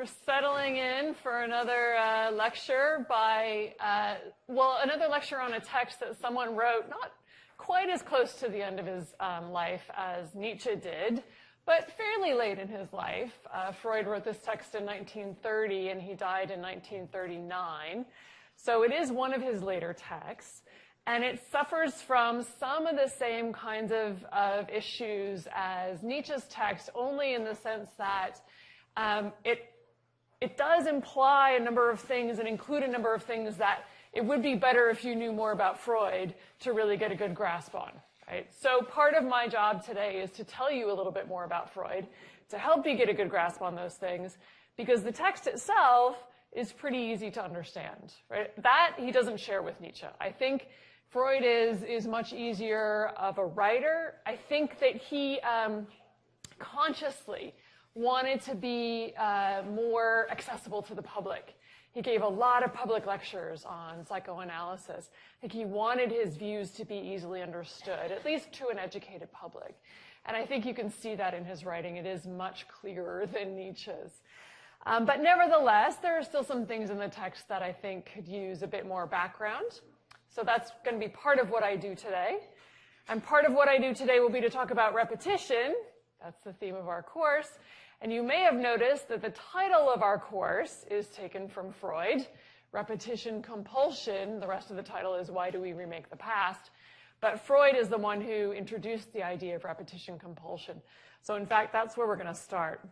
We're settling in for another lecture by, another lecture on a text that someone wrote not quite as close to the end of his life as Nietzsche did, but fairly late in his life. Freud wrote this text in 1930 and he died in 1939. So it is one of his later texts. And it suffers from some of the same kinds of issues as Nietzsche's text, only in the sense that it does imply a number of things and include a number of things that it would be better if you knew more about Freud to really get a good grasp on, right? So part of my job today is to tell you a little bit more about Freud, to help you get a good grasp on those things, because the text itself is pretty easy to understand, right? That he doesn't share with Nietzsche. I think Freud is much easier of a writer. I think that he consciously wanted to be more accessible to the public. He gave a lot of public lectures on psychoanalysis. I think he wanted his views to be easily understood, at least to an educated public. And I think you can see that in his writing. It is much clearer than Nietzsche's. But nevertheless, there are still some things in the text that I think could use a bit more background. So that's going to be part of what I do today. And part of what I do today will be to talk about repetition. That's the theme of our course. And you may have noticed that the title of our course is taken from Freud, Repetition Compulsion. The rest of the title is Why Do We Remake the Past? But Freud is the one who introduced the idea of repetition compulsion. So in fact, that's where we're going to start.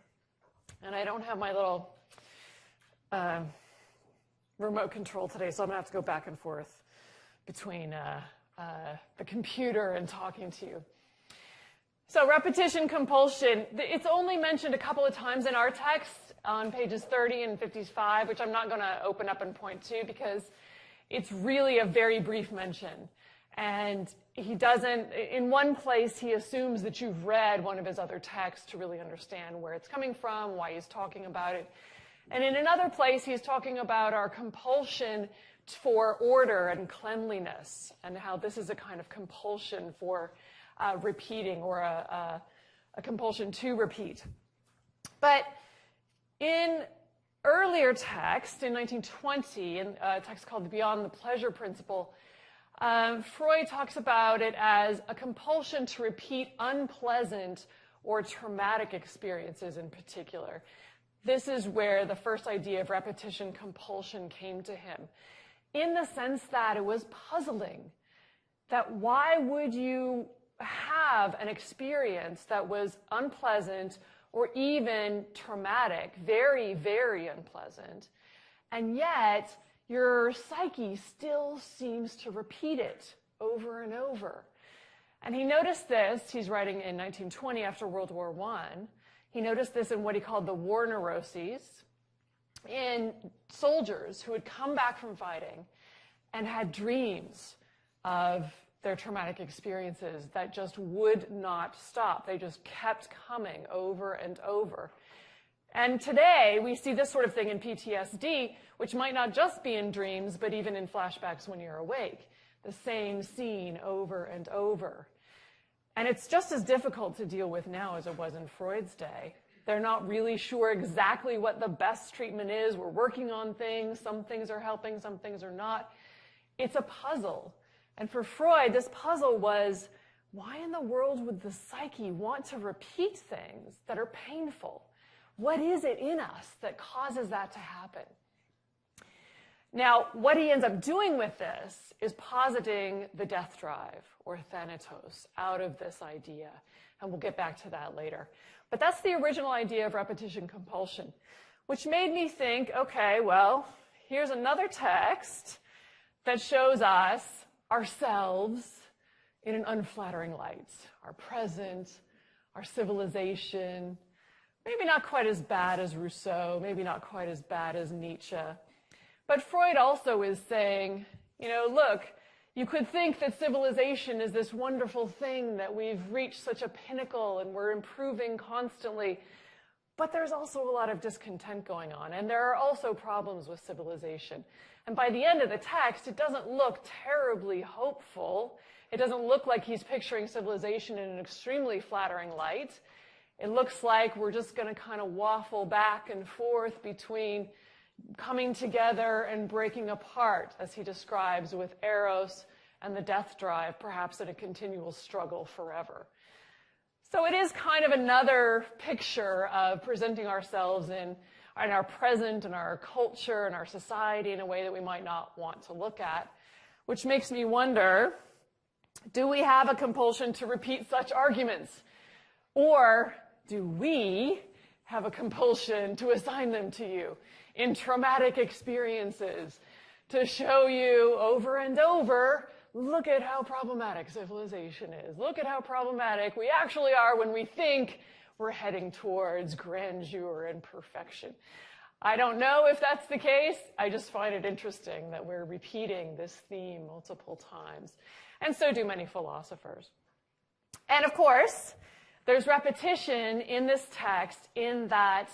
And I don't have my little remote control today, so I'm going to have to go back and forth between the computer and talking to you. So repetition compulsion, it's only mentioned a couple of times in our text on pages 30 and 55, which I'm not going to open up and point to because it's really a very brief mention. And he doesn't, in one place, he assumes that you've read one of his other texts to really understand where it's coming from, why he's talking about it. And in another place, he's talking about our compulsion for order and cleanliness and how this is a kind of compulsion for repeating or a compulsion to repeat. But in earlier text, in 1920, in a text called Beyond the Pleasure Principle, Freud talks about it as a compulsion to repeat unpleasant or traumatic experiences in particular. This is where the first idea of repetition compulsion came to him, in the sense that it was puzzling. That why would you have an experience that was unpleasant or even traumatic, very, very unpleasant, and yet your psyche still seems to repeat it over and over. And he noticed this, he's writing in 1920 after World War I, he noticed this in what he called the war neuroses, in soldiers who had come back from fighting and had dreams of their traumatic experiences that just would not stop. They just kept coming over and over. And today, we see this sort of thing in PTSD, which might not just be in dreams, but even in flashbacks when you're awake. The same scene over and over. And it's just as difficult to deal with now as it was in Freud's day. They're not really sure exactly what the best treatment is. We're working on things. Some things are helping, some things are not. It's a puzzle. And for Freud, this puzzle was, why in the world would the psyche want to repeat things that are painful? What is it in us that causes that to happen? Now, what he ends up doing with this is positing the death drive, or thanatos, out of this idea. And we'll get back to that later. But that's the original idea of repetition compulsion, which made me think, okay, well, here's another text that shows us ourselves in an unflattering light. Our present, our civilization, maybe not quite as bad as Rousseau, maybe not quite as bad as Nietzsche. But Freud also is saying, look, you could think that civilization is this wonderful thing, that we've reached such a pinnacle and we're improving constantly. But there's also a lot of discontent going on, and there are also problems with civilization. And by the end of the text, it doesn't look terribly hopeful. It doesn't look like he's picturing civilization in an extremely flattering light. It looks like we're just going to kind of waffle back and forth between coming together and breaking apart, as he describes, with Eros and the death drive, perhaps in a continual struggle forever. So it is kind of another picture of presenting ourselves in our present and our culture and our society in a way that we might not want to look at, which makes me wonder, do we have a compulsion to repeat such arguments? Or do we have a compulsion to assign them to you in traumatic experiences to show you over and over, look at how problematic civilization is. Look at how problematic we actually are when we think we're heading towards grandeur and perfection. I don't know if that's the case. I just find it interesting that we're repeating this theme multiple times. And so do many philosophers. And of course, there's repetition in this text in that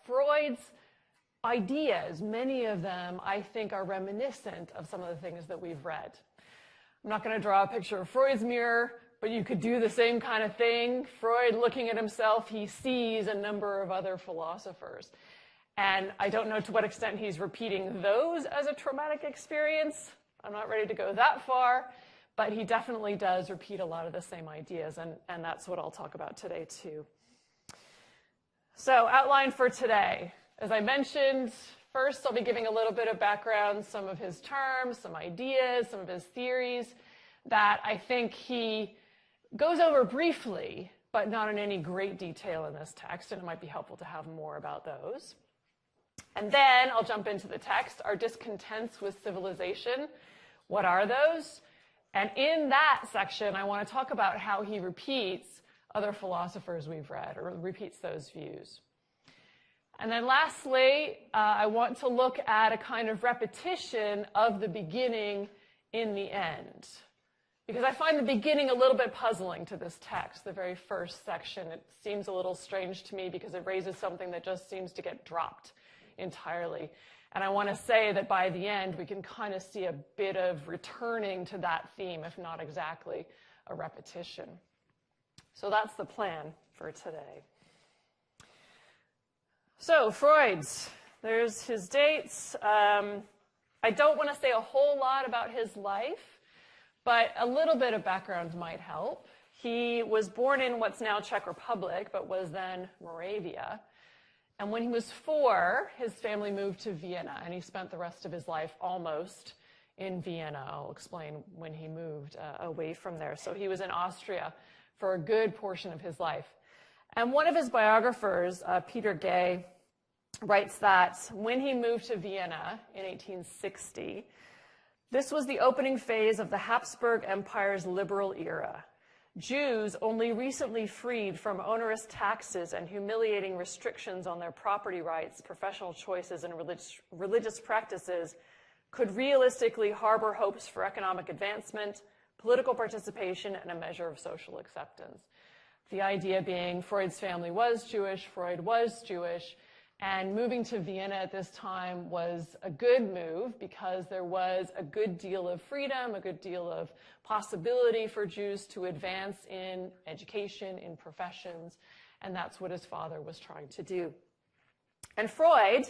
Freud's ideas, many of them, I think, are reminiscent of some of the things that we've read. I'm not going to draw a picture of Freud's mirror, but you could do the same kind of thing. Freud, looking at himself, he sees a number of other philosophers. And I don't know to what extent he's repeating those as a traumatic experience. I'm not ready to go that far, but he definitely does repeat a lot of the same ideas, and that's what I'll talk about today, too. So, outline for today. As I mentioned, first I'll be giving a little bit of background, some of his terms, some ideas, some of his theories that I think he goes over briefly, but not in any great detail in this text, and it might be helpful to have more about those. And then I'll jump into the text, our discontents with civilization. What are those? And in that section, I want to talk about how he repeats other philosophers we've read, or repeats those views. And then lastly, I want to look at a kind of repetition of the beginning in the end. Because I find the beginning a little bit puzzling to this text, the very first section. It seems a little strange to me because it raises something that just seems to get dropped entirely. And I want to say that by the end, we can kind of see a bit of returning to that theme, if not exactly a repetition. So that's the plan for today. So Freud's, there's his dates. I don't want to say a whole lot about his life, but a little bit of background might help. He was born in what's now Czech Republic, but was then Moravia. And when he was 4, his family moved to Vienna, and he spent the rest of his life almost in Vienna. I'll explain when he moved away from there. So he was in Austria for a good portion of his life. And one of his biographers, Peter Gay, writes that when he moved to Vienna in 1860, this was the opening phase of the Habsburg Empire's liberal era. Jews, only recently freed from onerous taxes and humiliating restrictions on their property rights, professional choices, and religious practices, could realistically harbor hopes for economic advancement, political participation, and a measure of social acceptance. The idea being Freud's family was Jewish, Freud was Jewish, and moving to Vienna at this time was a good move because there was a good deal of freedom, a good deal of possibility for Jews to advance in education, in professions, and that's what his father was trying to do. And Freud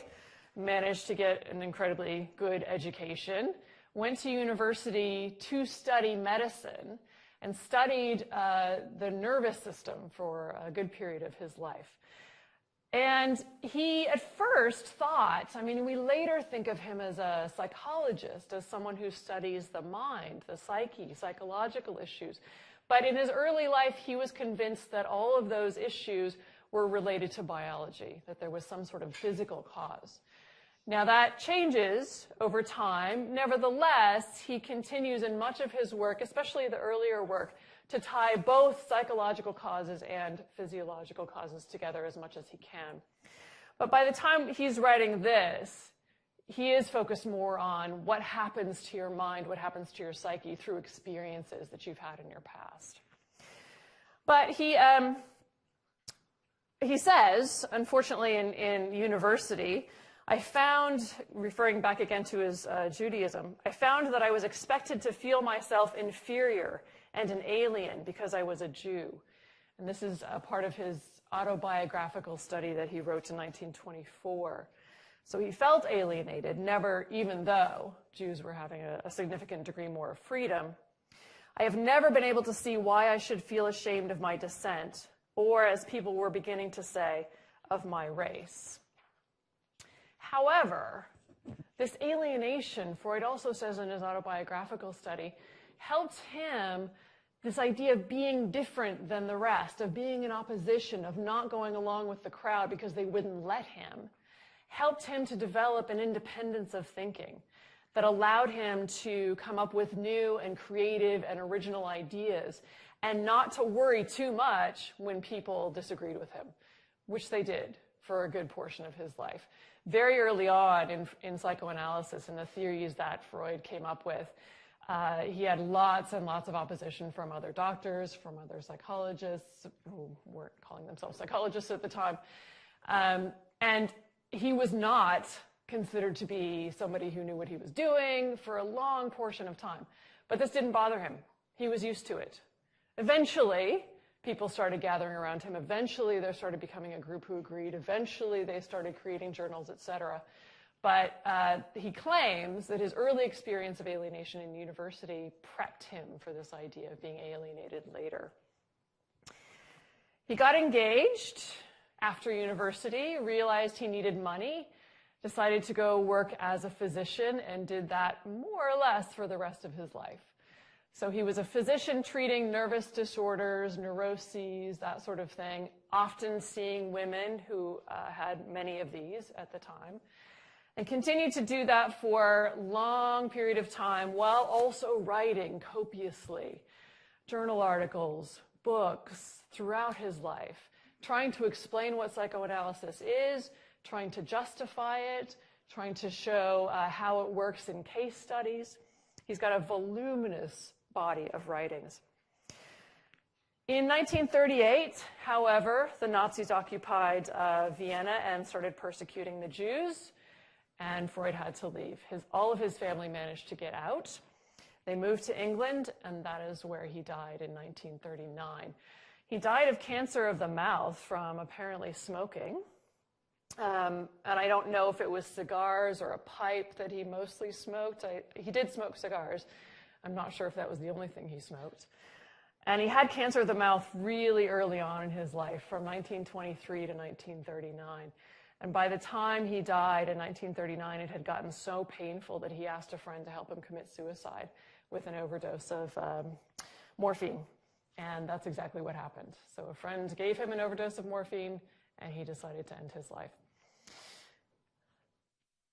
managed to get an incredibly good education, went to university to study medicine, and studied the nervous system for a good period of his life. And he at first thought, we later think of him as a psychologist, as someone who studies the mind, the psyche, psychological issues. But in his early life, he was convinced that all of those issues were related to biology, that there was some sort of physical cause. Now that changes over time. Nevertheless, he continues in much of his work, especially the earlier work, to tie both psychological causes and physiological causes together as much as he can. But by the time he's writing this, he is focused more on what happens to your mind, what happens to your psyche through experiences that you've had in your past. But he says, unfortunately in university, I found, referring back again to his Judaism, I found that I was expected to feel myself inferior and an alien because I was a Jew. And this is a part of his autobiographical study that he wrote in 1924. So he felt alienated, never, even though Jews were having a significant degree more of freedom. I have never been able to see why I should feel ashamed of my descent, or, as people were beginning to say, of my race. However, this alienation, Freud also says in his autobiographical study, helped him, this idea of being different than the rest, of being in opposition, of not going along with the crowd because they wouldn't let him, helped him to develop an independence of thinking that allowed him to come up with new and creative and original ideas and not to worry too much when people disagreed with him, which they did for a good portion of his life. Very early on in psychoanalysis and the theories that Freud came up with, he had lots and lots of opposition from other doctors, from other psychologists who weren't calling themselves psychologists at the time. And he was not considered to be somebody who knew what he was doing for a long portion of time. But this didn't bother him. He was used to it. Eventually, people started gathering around him. Eventually, there started becoming a group who agreed. Eventually, they started creating journals, etc. But he claims that his early experience of alienation in university prepped him for this idea of being alienated later. He got engaged after university, realized he needed money, decided to go work as a physician, and did that more or less for the rest of his life. So he was a physician treating nervous disorders, neuroses, that sort of thing, often seeing women who had many of these at the time, and continued to do that for a long period of time while also writing copiously journal articles, books throughout his life, trying to explain what psychoanalysis is, trying to justify it, trying to show how it works in case studies. He's got a voluminous body of writings. In 1938, however, the Nazis occupied Vienna and started persecuting the Jews, and Freud had to leave. All of his family managed to get out. They moved to England, and that is where he died in 1939. He died of cancer of the mouth from apparently smoking. And I don't know if it was cigars or a pipe that he mostly smoked. He did smoke cigars. I'm not sure if that was the only thing he smoked. And he had cancer of the mouth really early on in his life, from 1923 to 1939. And by the time he died in 1939, it had gotten so painful that he asked a friend to help him commit suicide with an overdose of morphine. And that's exactly what happened. So a friend gave him an overdose of morphine, and he decided to end his life.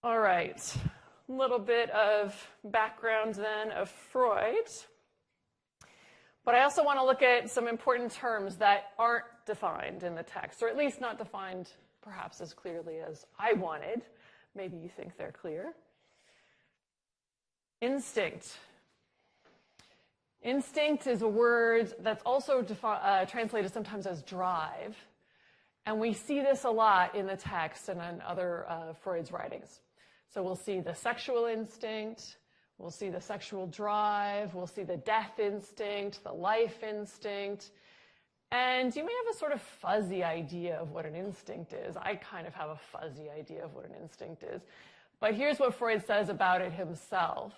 All right, a little bit of background then of Freud. But I also want to look at some important terms that aren't defined in the text, or at least not defined perhaps as clearly as I wanted. Maybe you think they're clear. Instinct. Instinct is a word that's also translated sometimes as drive. And we see this a lot in the text and in other Freud's writings. So we'll see the sexual instinct, we'll see the sexual drive, we'll see the death instinct, the life instinct. And you may have a sort of fuzzy idea of what an instinct is. I kind of have a fuzzy idea of what an instinct is. But here's what Freud says about it himself.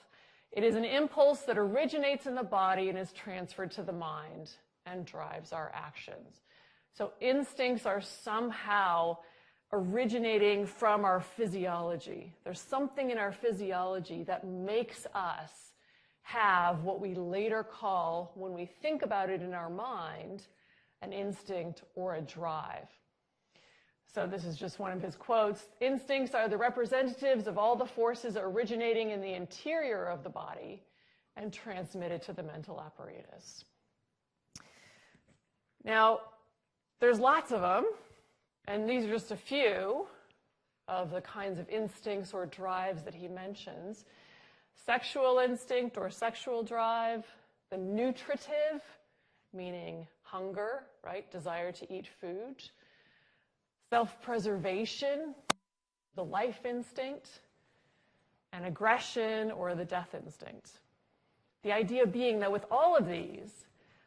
It is an impulse that originates in the body and is transferred to the mind and drives our actions. So instincts are somehow originating from our physiology. There's something in our physiology that makes us have what we later call, when we think about it in our mind, an instinct or a drive. So this is just one of his quotes. Instincts are the representatives of all the forces originating in the interior of the body and transmitted to the mental apparatus. Now, there's lots of them, and these are just a few of the kinds of instincts or drives that he mentions. Sexual instinct or sexual drive, the nutritive, meaning hunger, right? Desire to eat food. Self-preservation, the life instinct, and aggression or the death instinct. The idea being that with all of these,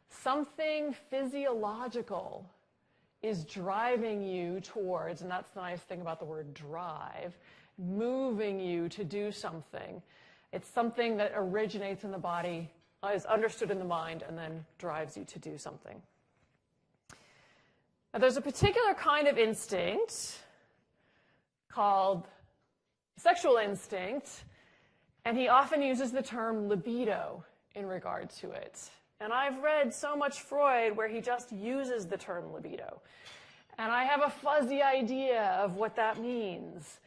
something physiological is driving you towards, and that's the nice thing about the word drive, moving you to do something. It's something that originates in the body, is understood in the mind, and then drives you to do something. Now, there's a particular kind of instinct called sexual instinct, and he often uses the term libido in regard to it. And I've read so much Freud where he just uses the term libido. And I have a fuzzy idea of what that means.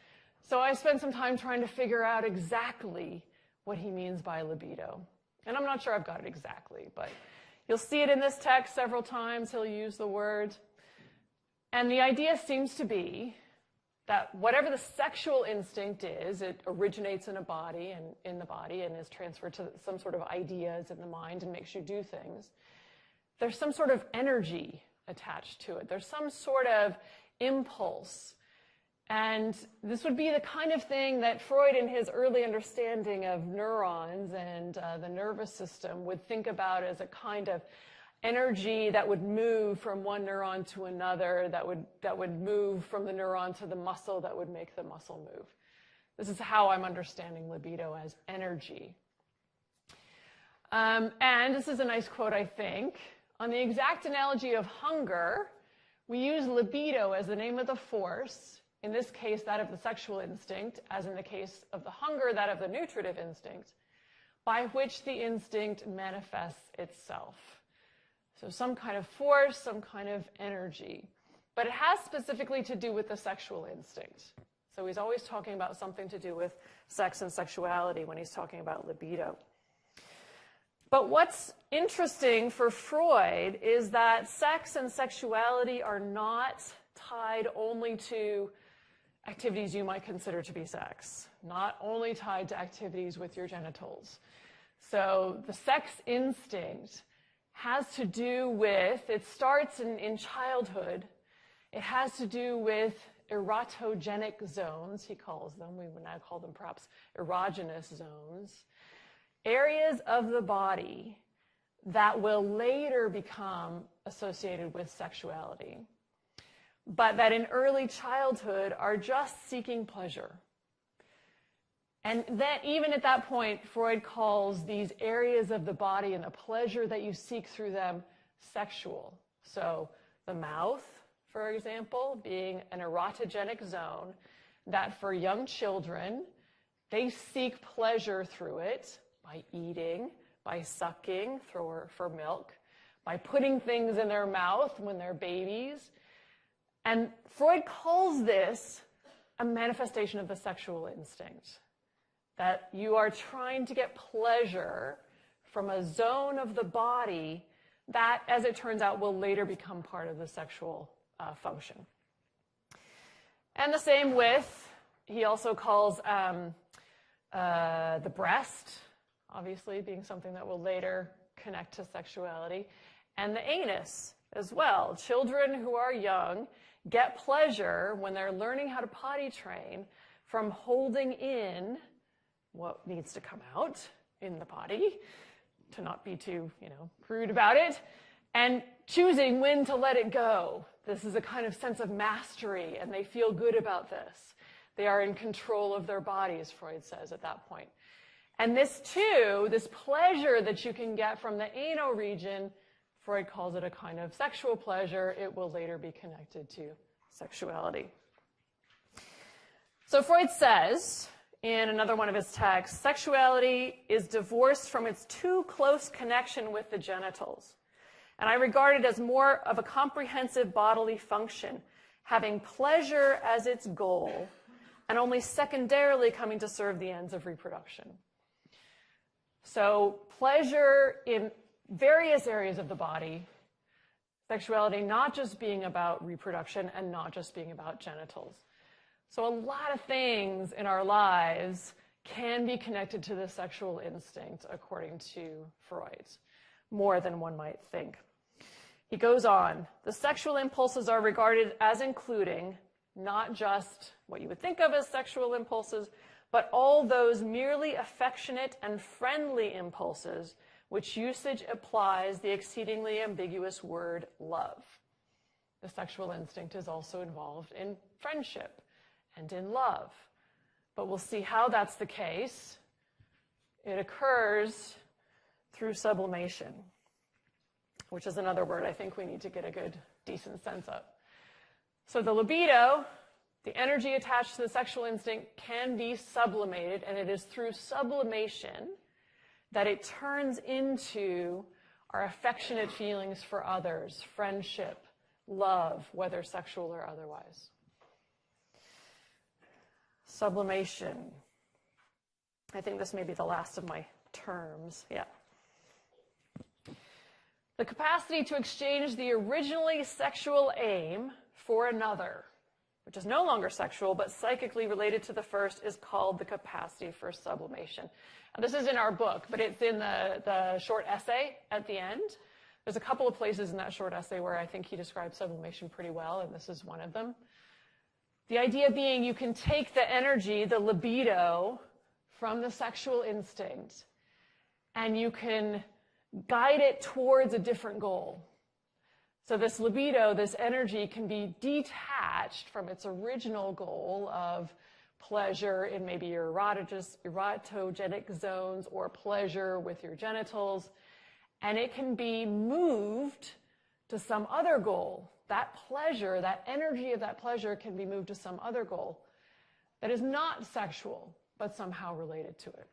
So I spent some time trying to figure out exactly what he means by libido. And I'm not sure I've got it exactly, but you'll see it in this text several times. He'll use the word. And the idea seems to be that whatever the sexual instinct is, it originates in a body and in the body and is transferred to some sort of ideas in the mind and makes you do things. There's some sort of energy attached to it. There's some sort of impulse. And this would be the kind of thing that Freud, in his early understanding of neurons and the nervous system, would think about as a kind of energy that would move from one neuron to another, that would move from the neuron to the muscle, that would make the muscle move. This is how I'm understanding libido, as energy. And this is a nice quote, I think. On the exact analogy of hunger, we use libido as the name of the force, in this case that of the sexual instinct, as in the case of the hunger, that of the nutritive instinct, by which the instinct manifests itself. So some kind of force, some kind of energy. But it has specifically to do with the sexual instinct. So he's always talking about something to do with sex and sexuality when he's talking about libido. But what's interesting for Freud is that sex and sexuality are not tied only to activities you might consider to be sex, not only tied to activities with your genitals. So the sex instinct has to do with, it starts in childhood, it has to do with erotogenic zones, he calls them. We would now call them perhaps erogenous zones. Areas of the body that will later become associated with sexuality, but that in early childhood are just seeking pleasure. And that even at that point, Freud calls these areas of the body and the pleasure that you seek through them sexual. So the mouth, for example, being an erotogenic zone, that for young children, they seek pleasure through it by eating, by sucking for milk, by putting things in their mouth when they're babies. And Freud calls this a manifestation of the sexual instinct, that you are trying to get pleasure from a zone of the body that, as it turns out, will later become part of the sexual function. And the same with, he also calls the breast, obviously being something that will later connect to sexuality, and the anus as well. Children who are young get pleasure when they're learning how to potty train from holding in what needs to come out in the body, to not be too, crude about it, and choosing when to let it go. This is a kind of sense of mastery, and they feel good about this. They are in control of their bodies, Freud says at that point. And this too, this pleasure that you can get from the anal region, Freud calls it a kind of sexual pleasure. It will later be connected to sexuality. So Freud says, in another one of his texts, sexuality is divorced from its too close connection with the genitals. And I regard it as more of a comprehensive bodily function, having pleasure as its goal, and only secondarily coming to serve the ends of reproduction. So pleasure in various areas of the body, sexuality not just being about reproduction and not just being about genitals. So a lot of things in our lives can be connected to the sexual instinct, according to Freud, more than one might think. He goes on, the sexual impulses are regarded as including not just what you would think of as sexual impulses, but all those merely affectionate and friendly impulses which usage applies the exceedingly ambiguous word love. the sexual instinct is also involved in friendship and in love. But we'll see how that's the case. It occurs through sublimation, which is another word I think we need to get a good, decent sense of. So the libido, the energy attached to the sexual instinct, can be sublimated, and it is through sublimation that it turns into our affectionate feelings for others, friendship, love, whether sexual or otherwise. Sublimation. I think this may be the last of my terms. Yeah. The capacity to exchange the originally sexual aim for another, which is no longer sexual but psychically related to the first, is called the capacity for sublimation. Now, this is in our book, but it's in the short essay at the end. There's a couple of places in that short essay where I think he describes sublimation pretty well, and this is one of them. The idea being you can take the energy, the libido, from the sexual instinct, and you can guide it towards a different goal. So this libido, this energy, can be detached from its original goal of pleasure in maybe your erotogenic zones or pleasure with your genitals, and it can be moved to some other goal. That pleasure, that energy of that pleasure can be moved to some other goal that is not sexual, but somehow related to it.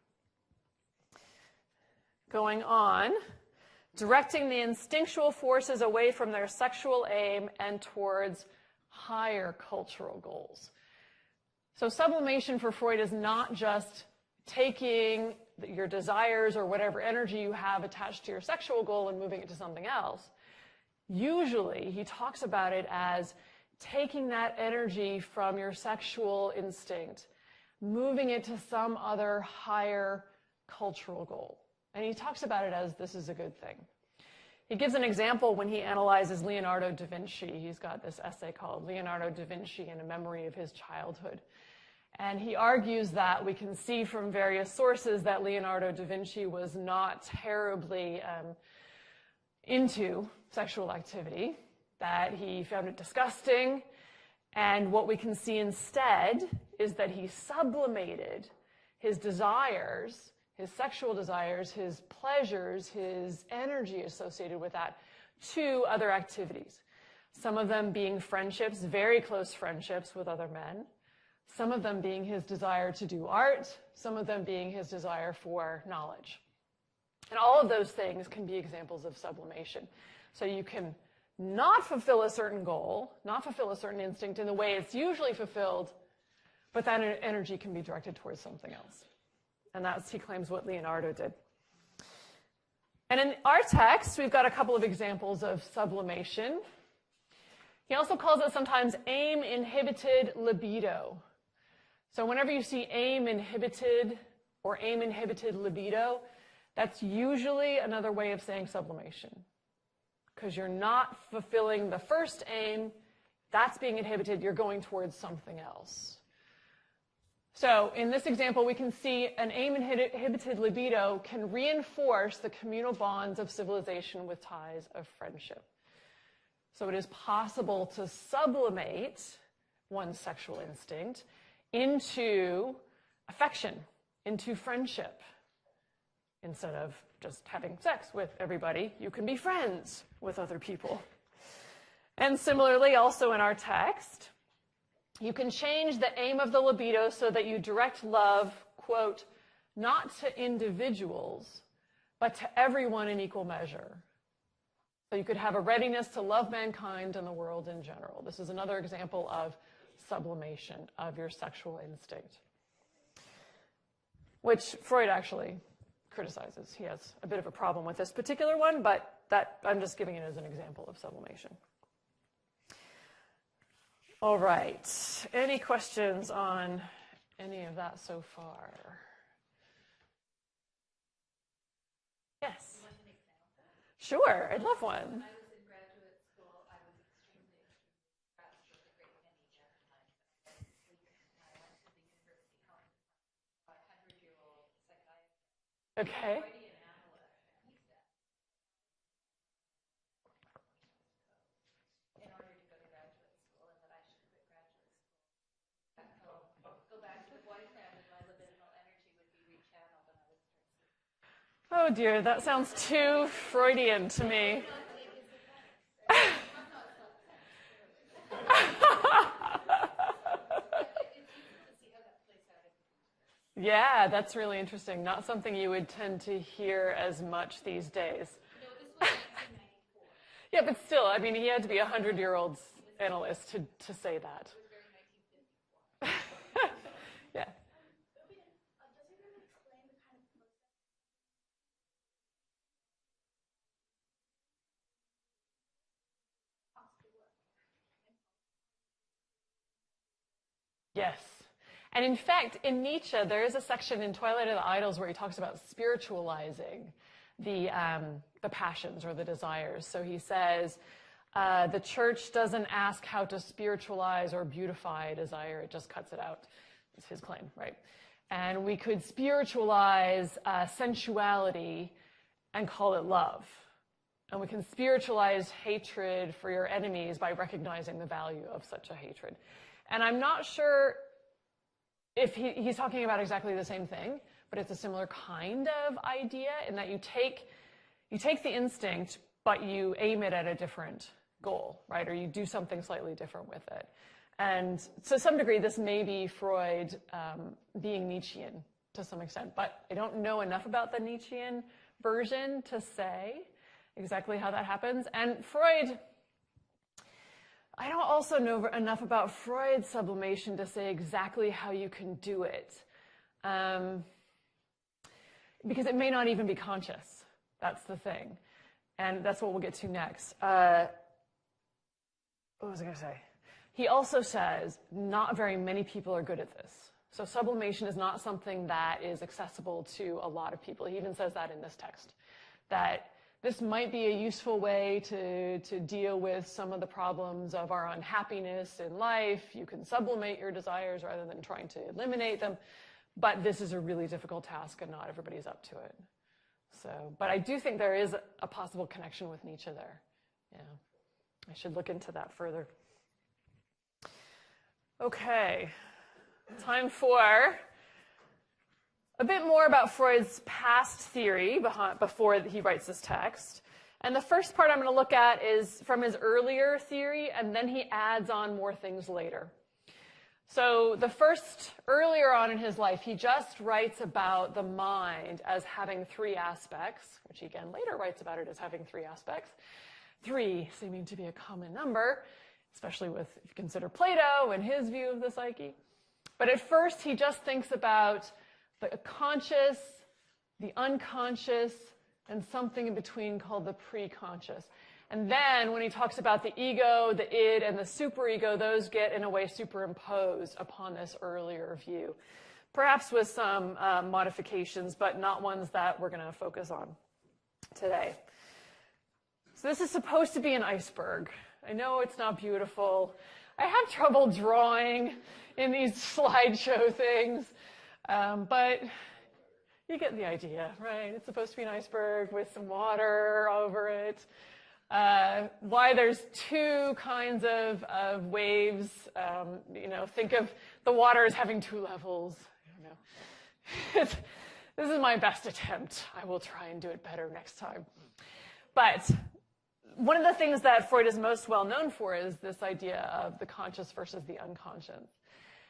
Going on, directing the instinctual forces away from their sexual aim and towards higher cultural goals. So sublimation for Freud is not just taking your desires or whatever energy you have attached to your sexual goal and moving it to something else. Usually, he talks about it as taking that energy from your sexual instinct, moving it to some other higher cultural goal. And he talks about it as this is a good thing. He gives an example when he analyzes Leonardo da Vinci. He's got this essay called Leonardo da Vinci and a Memory of His Childhood. And he argues that we can see from various sources that Leonardo da Vinci was not terribly into sexual activity, that he found it disgusting. And what we can see instead is that he sublimated his desires, his sexual desires, his pleasures, his energy associated with that to other activities. Some of them being friendships, very close friendships with other men. Some of them being his desire to do art. Some of them being his desire for knowledge. And all of those things can be examples of sublimation. So you can not fulfill a certain goal, not fulfill a certain instinct in the way it's usually fulfilled, but that energy can be directed towards something else. And that's, he claims, what Leonardo did. And in our text, we've got a couple of examples of sublimation. He also calls it sometimes aim-inhibited libido. So whenever you see aim-inhibited or aim-inhibited libido, that's usually another way of saying sublimation. Because you're not fulfilling the first aim, that's being inhibited, you're going towards something else. So in this example, we can see an aim-inhibited libido can reinforce the communal bonds of civilization with ties of friendship. So it is possible to sublimate one's sexual instinct into affection, into friendship. Instead of just having sex with everybody, you can be friends with other people. And similarly, also in our text, you can change the aim of the libido so that you direct love, quote, not to individuals, but to everyone in equal measure. So you could have a readiness to love mankind and the world in general. This is another example of sublimation of your sexual instinct, which Freud actually criticizes. He has a bit of a problem with this particular one, but that I'm just giving it as an example of sublimation. All right. Any questions on any of that so far? Yes. Sure, I'd love one. When I was in graduate school, I was extremely impressed with a great many Discontents. When I went to the University College, a 100-year-old psychiatrist. Okay. Freudian analyst, and he said, in order to go to Oh dear, that sounds too Freudian to me. Yeah, that's really interesting. Not something you would tend to hear as much these days. Yeah, but still, I mean, he had to be a 100-year-old analyst to say that. Yeah. Yes. And in fact, in Nietzsche, there is a section in Twilight of the Idols where he talks about spiritualizing the passions or the desires. So he says, the church doesn't ask how to spiritualize or beautify desire, it just cuts it out. It's his claim, right? And we could spiritualize sensuality and call it love. And we can spiritualize hatred for your enemies by recognizing the value of such a hatred. And I'm not sure if he's talking about exactly the same thing, but it's a similar kind of idea in that you take the instinct, but you aim it at a different goal, right? Or you do something slightly different with it. And to some degree, this may be Freud being Nietzschean to some extent, but I don't know enough about the Nietzschean version to say exactly how that happens. And Freud, I don't also know enough about Freud's sublimation to say exactly how you can do it. Because it may not even be conscious. That's the thing. And that's what we'll get to next. What was I going to say? He also says not very many people are good at this. So sublimation is not something that is accessible to a lot of people. He even says that in this text, that this might be a useful way to deal with some of the problems of our unhappiness in life. You can sublimate your desires rather than trying to eliminate them. But this is a really difficult task, and not everybody's up to it. So, but I do think there is a possible connection with Nietzsche there. Yeah, I should look into that further. Okay, time for a bit more about Freud's past theory before he writes this text. And the first part I'm going to look at is from his earlier theory, and then he adds on more things later. So the first, earlier on in his life, he just writes about the mind as having three aspects, which he again later writes about it as having three aspects. Three seeming to be a common number, especially if you consider Plato and his view of the psyche. But at first, he just thinks about the conscious, the unconscious, and something in between called the pre-conscious. And then when he talks about the ego, the id, and the superego, those get in a way superimposed upon this earlier view. Perhaps with some modifications, but not ones that we're going to focus on today. So this is supposed to be an iceberg. I know it's not beautiful. I have trouble drawing in these slideshow things. But you get the idea, right? It's supposed to be an iceberg with some water over it. Why there's two kinds of waves. Think of the water as having two levels. I don't know. This is my best attempt. I will try and do it better next time. But one of the things that Freud is most well known for is this idea of the conscious versus the unconscious.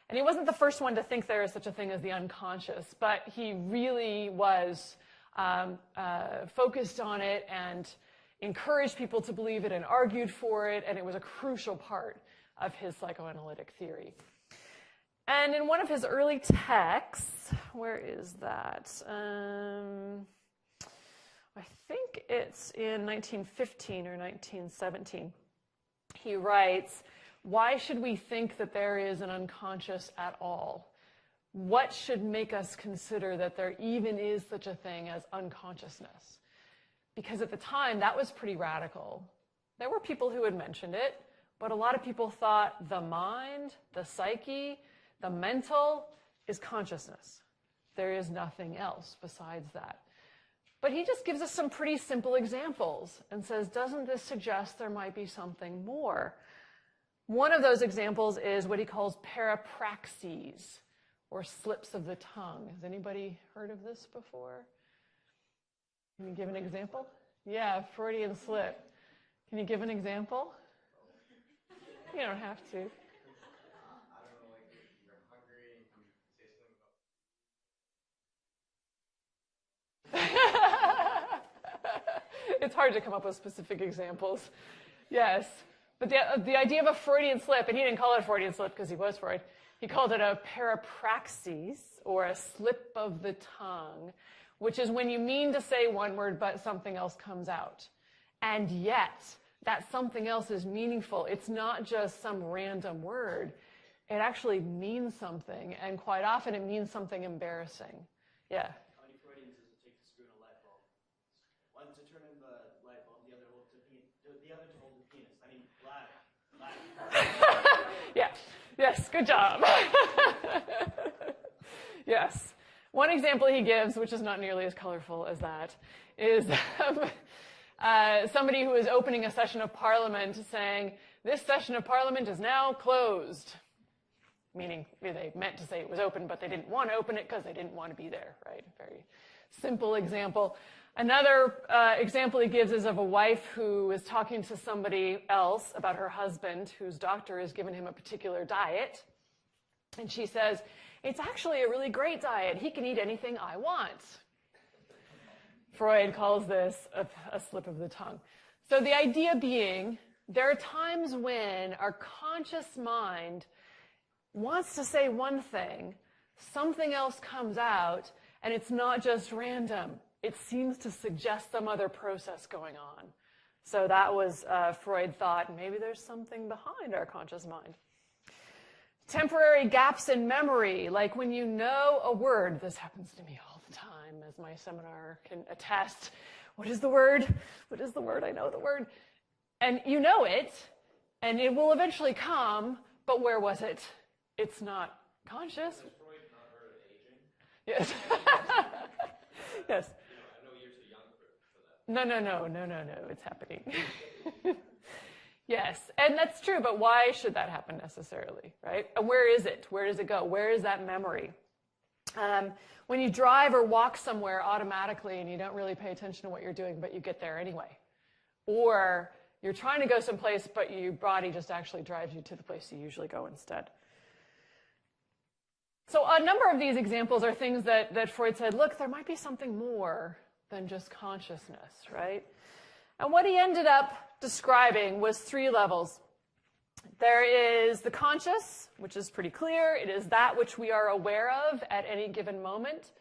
And he wasn't the first one to think there is such a thing as the unconscious, but he really was focused on it and encouraged people to believe it and argued for it, and it was a crucial part of his psychoanalytic theory. And in one of his early texts, where is that? I think it's in 1915 or 1917. He writes, "Why should we think that there is an unconscious at all? What should make us consider that there even is such a thing as unconsciousness?" Because at the time, that was pretty radical. There were people who had mentioned it, but a lot of people thought the mind, the psyche, the mental is consciousness. There is nothing else besides that. But he just gives us some pretty simple examples and says, doesn't this suggest there might be something more? One of those examples is what he calls parapraxes, or slips of the tongue. Has anybody heard of this before? Can you give an example? Yeah, Freudian slip. Can you give an example? You don't have to. I don't know, like you're hungry and you say something about. It's hard to come up with specific examples. Yes. But the idea of a Freudian slip, and he didn't call it a Freudian slip because he was Freud, he called it a parapraxis, or a slip of the tongue, which is when you mean to say one word but something else comes out. And yet, that something else is meaningful. It's not just some random word. It actually means something, and quite often it means something embarrassing. Yeah? How many Freudians does it take to screw in a light bulb? One to turn in the light bulb, the other to hold the penis. I mean, bladder. Yeah. Yes, good job. Yes. One example he gives, which is not nearly as colorful as that, is somebody who is opening a session of Parliament saying, "This session of Parliament is now closed." Meaning they meant to say it was open, but they didn't want to open it because they didn't want to be there, right? Very simple example. Another example he gives is of a wife who is talking to somebody else about her husband, whose doctor has given him a particular diet. And she says, "It's actually a really great diet. He can eat anything I want." Freud calls this a slip of the tongue. So the idea being, there are times when our conscious mind wants to say one thing, something else comes out, and it's not just random. It seems to suggest some other process going on. So that was Freud thought, maybe there's something behind our conscious mind. Temporary gaps in memory, like when you know a word. This happens to me all the time, as my seminar can attest. What is the word? What is the word? I know the word. And you know it, and it will eventually come, but where was it? It's not conscious. Has Freud not heard of aging? Yes. Yes. I know you're too young for that. No. It's happening. Yes, and that's true, but why should that happen necessarily, right? And where is it? Where does it go? Where is that memory? When you drive or walk somewhere automatically and you don't really pay attention to what you're doing, but you get there anyway. Or you're trying to go someplace, but your body just actually drives you to the place you usually go instead. So a number of these examples are things that Freud said, look, there might be something more than just consciousness, right? And what he ended up describing was 3 levels. There is the conscious, which is pretty clear. It is that which we are aware of at any given moment.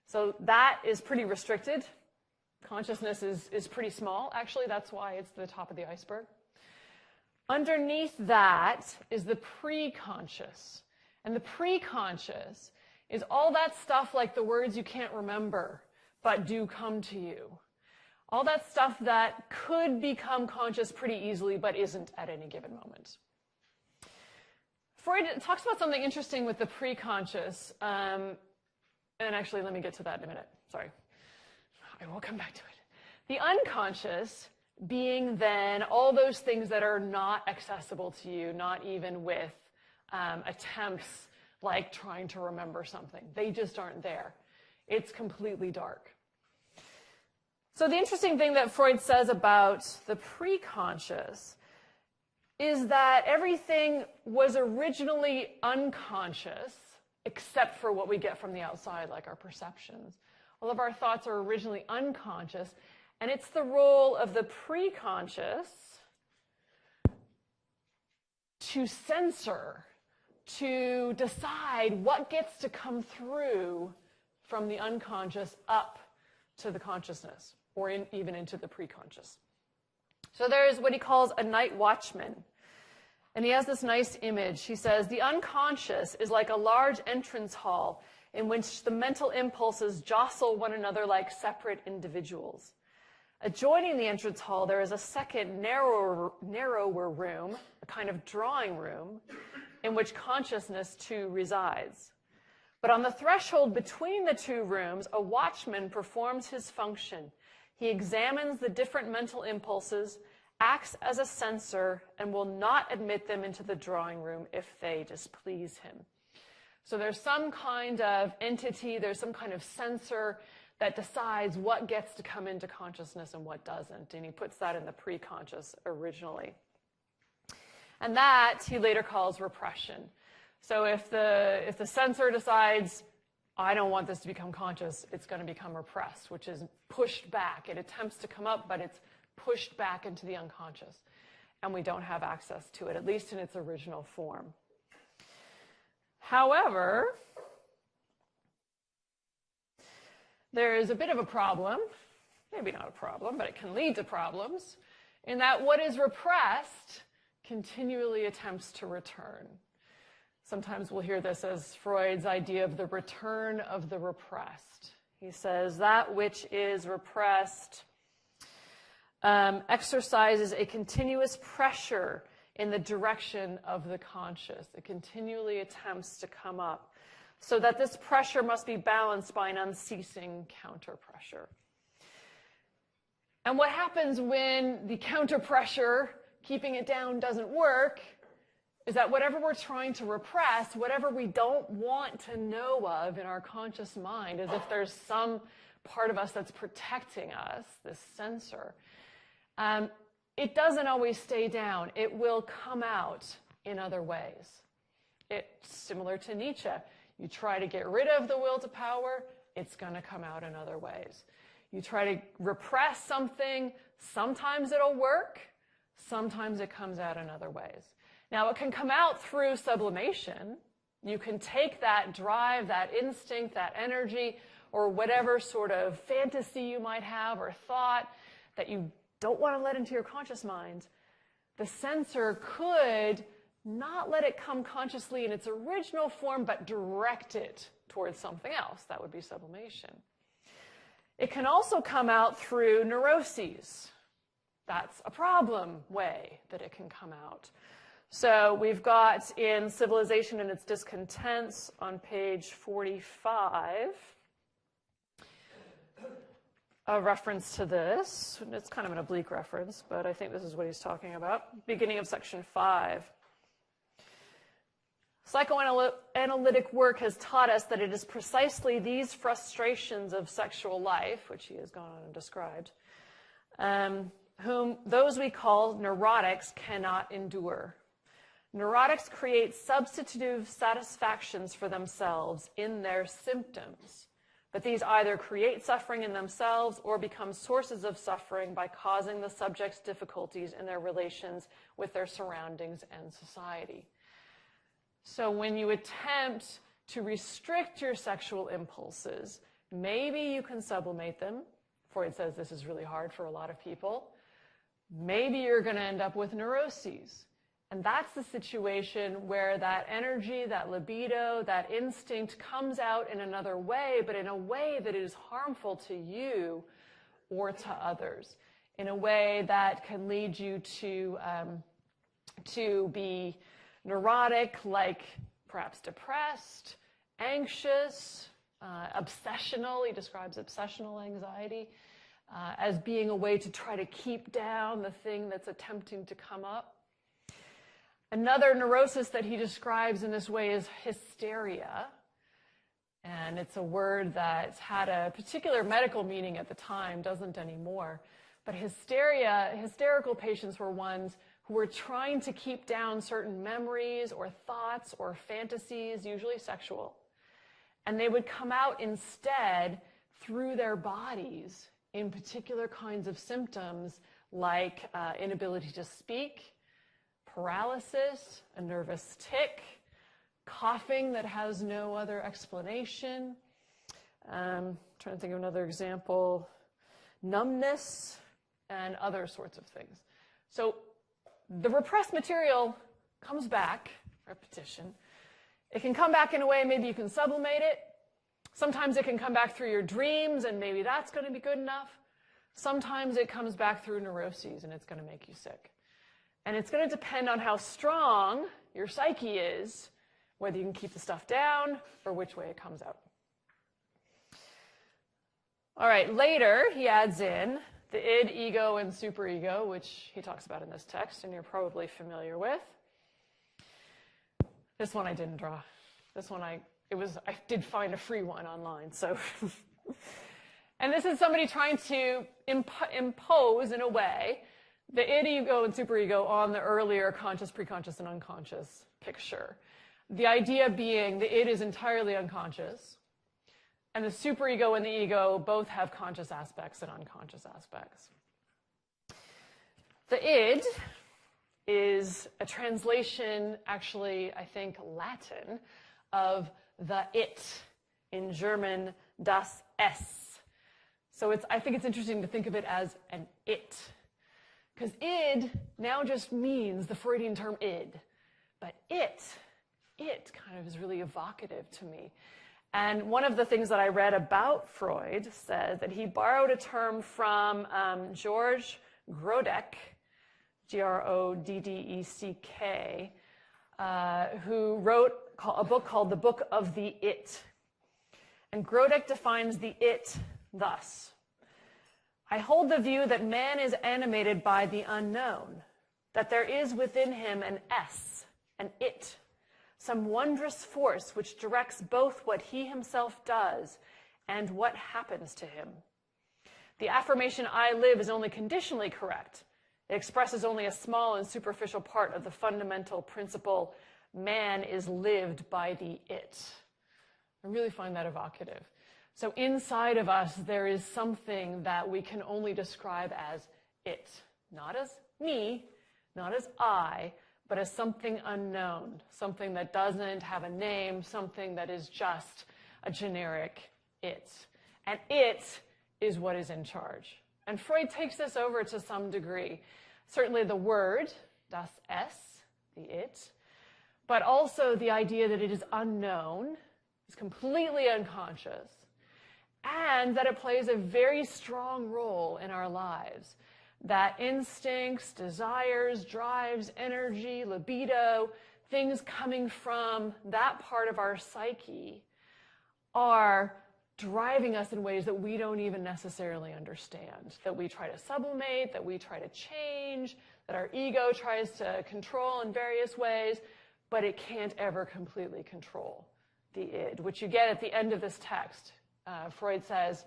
So that is pretty restricted. Consciousness is pretty small. Actually, that's why it's the top of the iceberg. Underneath that is the pre-conscious. And the pre-conscious is all that stuff like the words you can't remember, but do come to you. All that stuff that could become conscious pretty easily, but isn't at any given moment. Freud talks about something interesting with the pre-conscious. And actually, let me get to that in a minute. Sorry. I will come back to it. The unconscious being then all those things that are not accessible to you, not even with attempts like trying to remember something. They just aren't there. It's completely dark. So the interesting thing that Freud says about the pre-conscious is that everything was originally unconscious, except for what we get from the outside, like our perceptions. All of our thoughts are originally unconscious, and it's the role of the pre-conscious to censor, to decide what gets to come through from the unconscious up to the consciousness, or even into the pre-conscious. So there's what he calls a night watchman. And he has this nice image. He says, the unconscious is like a large entrance hall in which the mental impulses jostle one another like separate individuals. Adjoining the entrance hall, there is a second, narrower room, a kind of drawing room, in which consciousness too resides. But on the threshold between the 2 rooms, a watchman performs his function. He examines the different mental impulses, acts as a censor, and will not admit them into the drawing room if they displease him. So there's some kind of entity, there's some kind of censor that decides what gets to come into consciousness and what doesn't. And he puts that in the pre-conscious originally. And that he later calls repression. So if the sensor decides, I don't want this to become conscious, it's going to become repressed, which is pushed back. It attempts to come up, but it's pushed back into the unconscious. And we don't have access to it, at least in its original form. However, there is a bit of a problem, maybe not a problem, but it can lead to problems, in that what is repressed continually attempts to return. Sometimes we'll hear this as Freud's idea of the return of the repressed. He says that which is repressed exercises a continuous pressure in the direction of the conscious. It continually attempts to come up, so that this pressure must be balanced by an unceasing counter pressure. And what happens when the counter pressure, keeping it down, doesn't work, is that whatever we're trying to repress, whatever we don't want to know of in our conscious mind, as if there's some part of us that's protecting us, this sensor, it doesn't always stay down. It will come out in other ways. It's similar to Nietzsche. You try to get rid of the will to power, it's going to come out in other ways. You try to repress something, sometimes it'll work, sometimes it comes out in other ways. Now, it can come out through sublimation. You can take that drive, that instinct, that energy, or whatever sort of fantasy you might have or thought that you don't want to let into your conscious mind. The sensor could not let it come consciously in its original form, but direct it towards something else. That would be sublimation. It can also come out through neuroses. That's a problem way that it can come out. So we've got in Civilization and its Discontents on page 45 a reference to this. It's kind of an oblique reference, but I think this is what he's talking about. Beginning of section 5. Psychoanalytic work has taught us that it is precisely these frustrations of sexual life, which he has gone on and described, whom those we call neurotics cannot endure. Neurotics create substitutive satisfactions for themselves in their symptoms, but these either create suffering in themselves or become sources of suffering by causing the subjects difficulties in their relations with their surroundings and society. So when you attempt to restrict your sexual impulses, maybe you can sublimate them. Freud says this is really hard for a lot of people. Maybe you're going to end up with neuroses. And that's the situation where that energy, that libido, that instinct comes out in another way, but in a way that is harmful to you or to others, in a way that can lead you to be neurotic, like perhaps depressed, anxious, obsessional. He describes obsessional anxiety as being a way to try to keep down the thing that's attempting to come up. Another neurosis that he describes in this way is hysteria. And it's a word that had a particular medical meaning at the time, doesn't anymore. But hysterical patients were ones who were trying to keep down certain memories or thoughts or fantasies, usually sexual. And they would come out instead through their bodies in particular kinds of symptoms like inability to speak, paralysis, a nervous tic, coughing that has no other explanation. Trying to think of another example, numbness, and other sorts of things. So the repressed material comes back, repetition. It can come back in a way, maybe you can sublimate it. Sometimes it can come back through your dreams, and maybe that's going to be good enough. Sometimes it comes back through neuroses, and it's going to make you sick. And it's going to depend on how strong your psyche is, whether you can keep the stuff down or which way it comes out. All right, later he adds in the id, ego, and superego, which he talks about in this text, and you're probably familiar with. This one I didn't draw. This one I did find a free one online, so. And this is somebody trying to impose, in a way, the id, ego, and superego on the earlier conscious, preconscious, and unconscious picture. The idea being the id is entirely unconscious, and the superego and the ego both have conscious aspects and unconscious aspects. The id is a translation, actually, I think, Latin, of the it, in German, das Es. So I think it's interesting to think of it as an it. Because id now just means the Freudian term id. But it kind of is really evocative to me. And one of the things that I read about Freud says that he borrowed a term from George Grodeck, Groddek, who wrote a book called The Book of the It. And Grodeck defines the it thus: I hold the view that man is animated by the unknown, that there is within him an S, an it, some wondrous force which directs both what he himself does and what happens to him. The affirmation I live is only conditionally correct. It expresses only a small and superficial part of the fundamental principle, man is lived by the it. I really find that evocative. So inside of us, there is something that we can only describe as it. Not as me, not as I, but as something unknown, something that doesn't have a name, something that is just a generic it. And it is what is in charge. And Freud takes this over to some degree. Certainly the word, das Es, the it, but also the idea that it is unknown, is completely unconscious, and that it plays a very strong role in our lives. That instincts, desires, drives, energy, libido, things coming from that part of our psyche are driving us in ways that we don't even necessarily understand, that we try to sublimate, that we try to change, that our ego tries to control in various ways, but it can't ever completely control the id, which you get at the end of this text. Freud says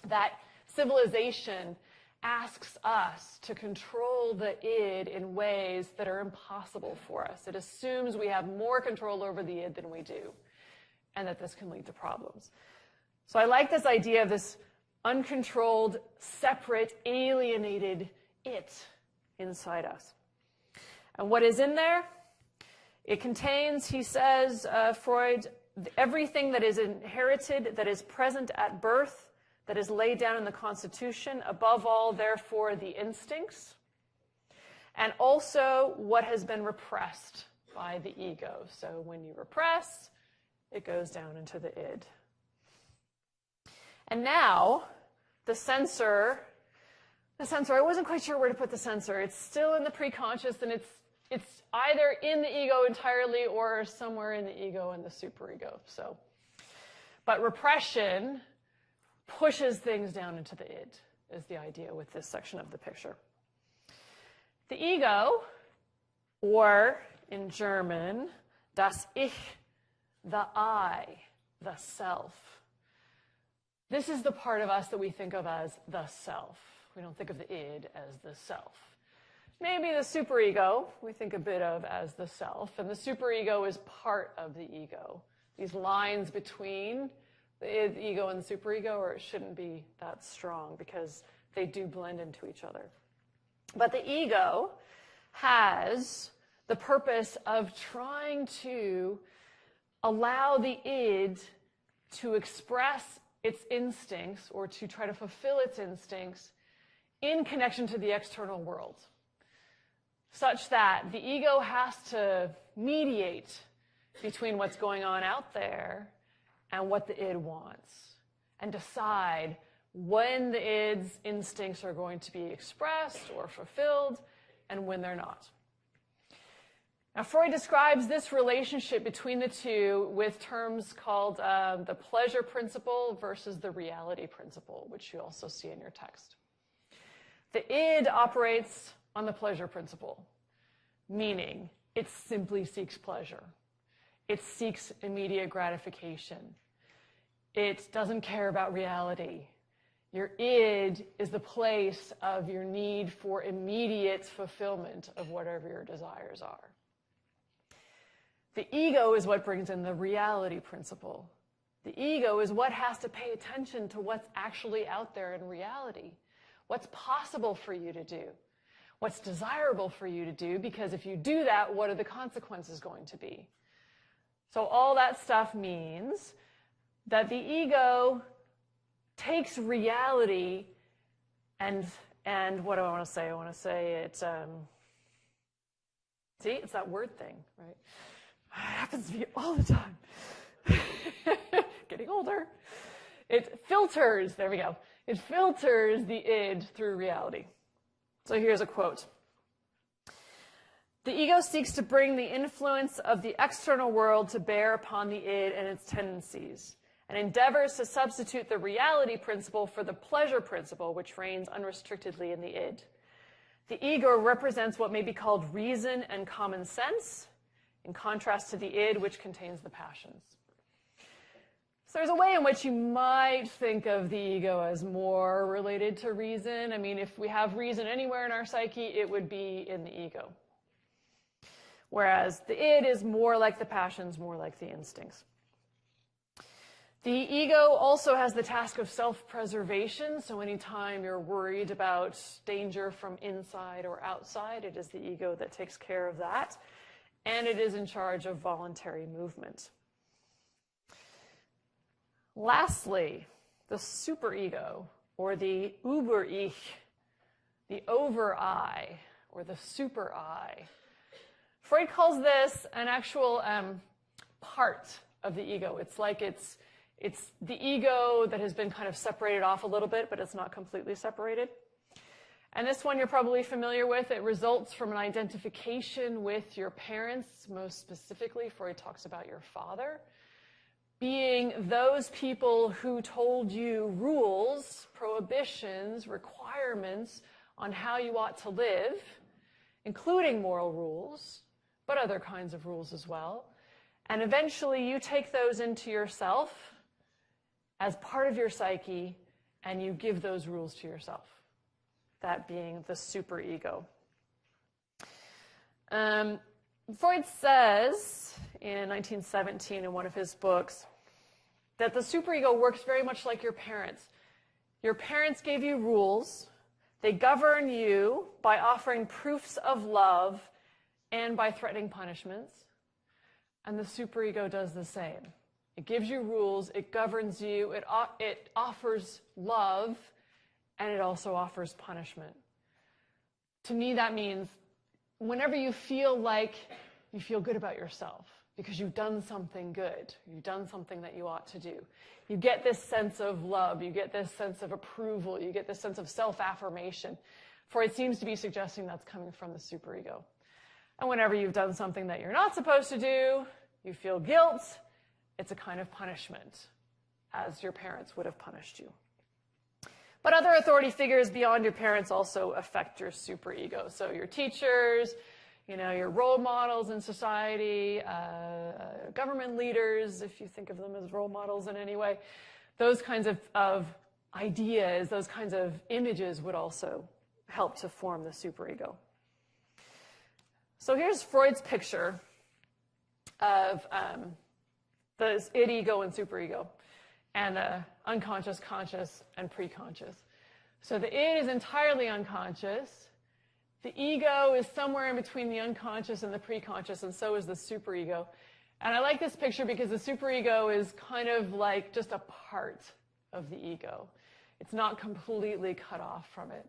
that civilization asks us to control the id in ways that are impossible for us. It assumes we have more control over the id than we do, and that this can lead to problems. So I like this idea of this uncontrolled, separate, alienated it inside us. And what is in there? It contains, he says, Freud, everything that is inherited, that is present at birth, that is laid down in the Constitution, above all, therefore, the instincts, and also what has been repressed by the ego. So when you repress, it goes down into the id. And now, the censor, I wasn't quite sure where to put the censor. It's still in the preconscious, and it's either in the ego entirely or somewhere in the ego and the superego. So, but repression pushes things down into the id, is the idea with this section of the picture. The ego, or in German, das Ich, the I, the self. This is the part of us that we think of as the self. We don't think of the id as the self. Maybe the superego we think a bit of as the self, and the superego is part of the ego. These lines between the ego and the superego, or it shouldn't be that strong because they do blend into each other. But the ego has the purpose of trying to allow the id to express its instincts, or to try to fulfill its instincts in connection to the external world, such that the ego has to mediate between what's going on out there and what the id wants, and decide when the id's instincts are going to be expressed or fulfilled and when they're not. Now, Freud describes this relationship between the two with terms called the pleasure principle versus the reality principle, which you also see in your text. The id operates on the pleasure principle, meaning it simply seeks pleasure. It seeks immediate gratification. It doesn't care about reality. Your id is the place of your need for immediate fulfillment of whatever your desires are. The ego is what brings in the reality principle. The ego is what has to pay attention to what's actually out there in reality. What's possible for you to do? What's desirable for you to do? Because if you do that, what are the consequences going to be? So all that stuff means that the ego takes reality and what do I want to say? I want to say it's, see, it's that word thing, right? It happens to me all the time. Getting older. It filters, there we go. It filters the id through reality. So here's a quote. The ego seeks to bring the influence of the external world to bear upon the id and its tendencies, and endeavors to substitute the reality principle for the pleasure principle, which reigns unrestrictedly in the id. The ego represents what may be called reason and common sense, in contrast to the id, which contains the passions. So there's a way in which you might think of the ego as more related to reason. I mean, if we have reason anywhere in our psyche, it would be in the ego. Whereas the id is more like the passions, more like the instincts. The ego also has the task of self-preservation. So anytime you're worried about danger from inside or outside, it is the ego that takes care of that. And it is in charge of voluntary movement. Lastly, the superego, or the Über-Ich, the over-I, or the super-I. Freud calls this an actual part of the ego. It's like it's the ego that has been kind of separated off a little bit, but it's not completely separated. And this one you're probably familiar with. It results from an identification with your parents. Most specifically, Freud talks about your father being those people who told you rules, prohibitions, requirements on how you ought to live, including moral rules, but other kinds of rules as well. And eventually you take those into yourself as part of your psyche, and you give those rules to yourself. That being the superego. Freud says in 1917 in one of his books that the superego works very much like your parents. Your parents gave you rules. They govern you by offering proofs of love and by threatening punishments. And the superego does the same. It gives you rules, it governs you, it offers love, and it also offers punishment. To me, that means whenever you feel like you feel good about yourself because you've done something good, you've done something that you ought to do, you get this sense of love, you get this sense of approval, you get this sense of self-affirmation. Freud seems to be suggesting that's coming from the superego. And whenever you've done something that you're not supposed to do, you feel guilt, it's a kind of punishment, as your parents would have punished you. But other authority figures beyond your parents also affect your superego. So your teachers, your role models in society, government leaders, if you think of them as role models in any way, those kinds of ideas, those kinds of images would also help to form the superego. So here's Freud's picture of the id, ego, and superego, and unconscious, conscious, and preconscious. So the id is entirely unconscious. The ego is somewhere in between the unconscious and the preconscious, and so is the superego. And I like this picture because the superego is kind of like just a part of the ego. It's not completely cut off from it.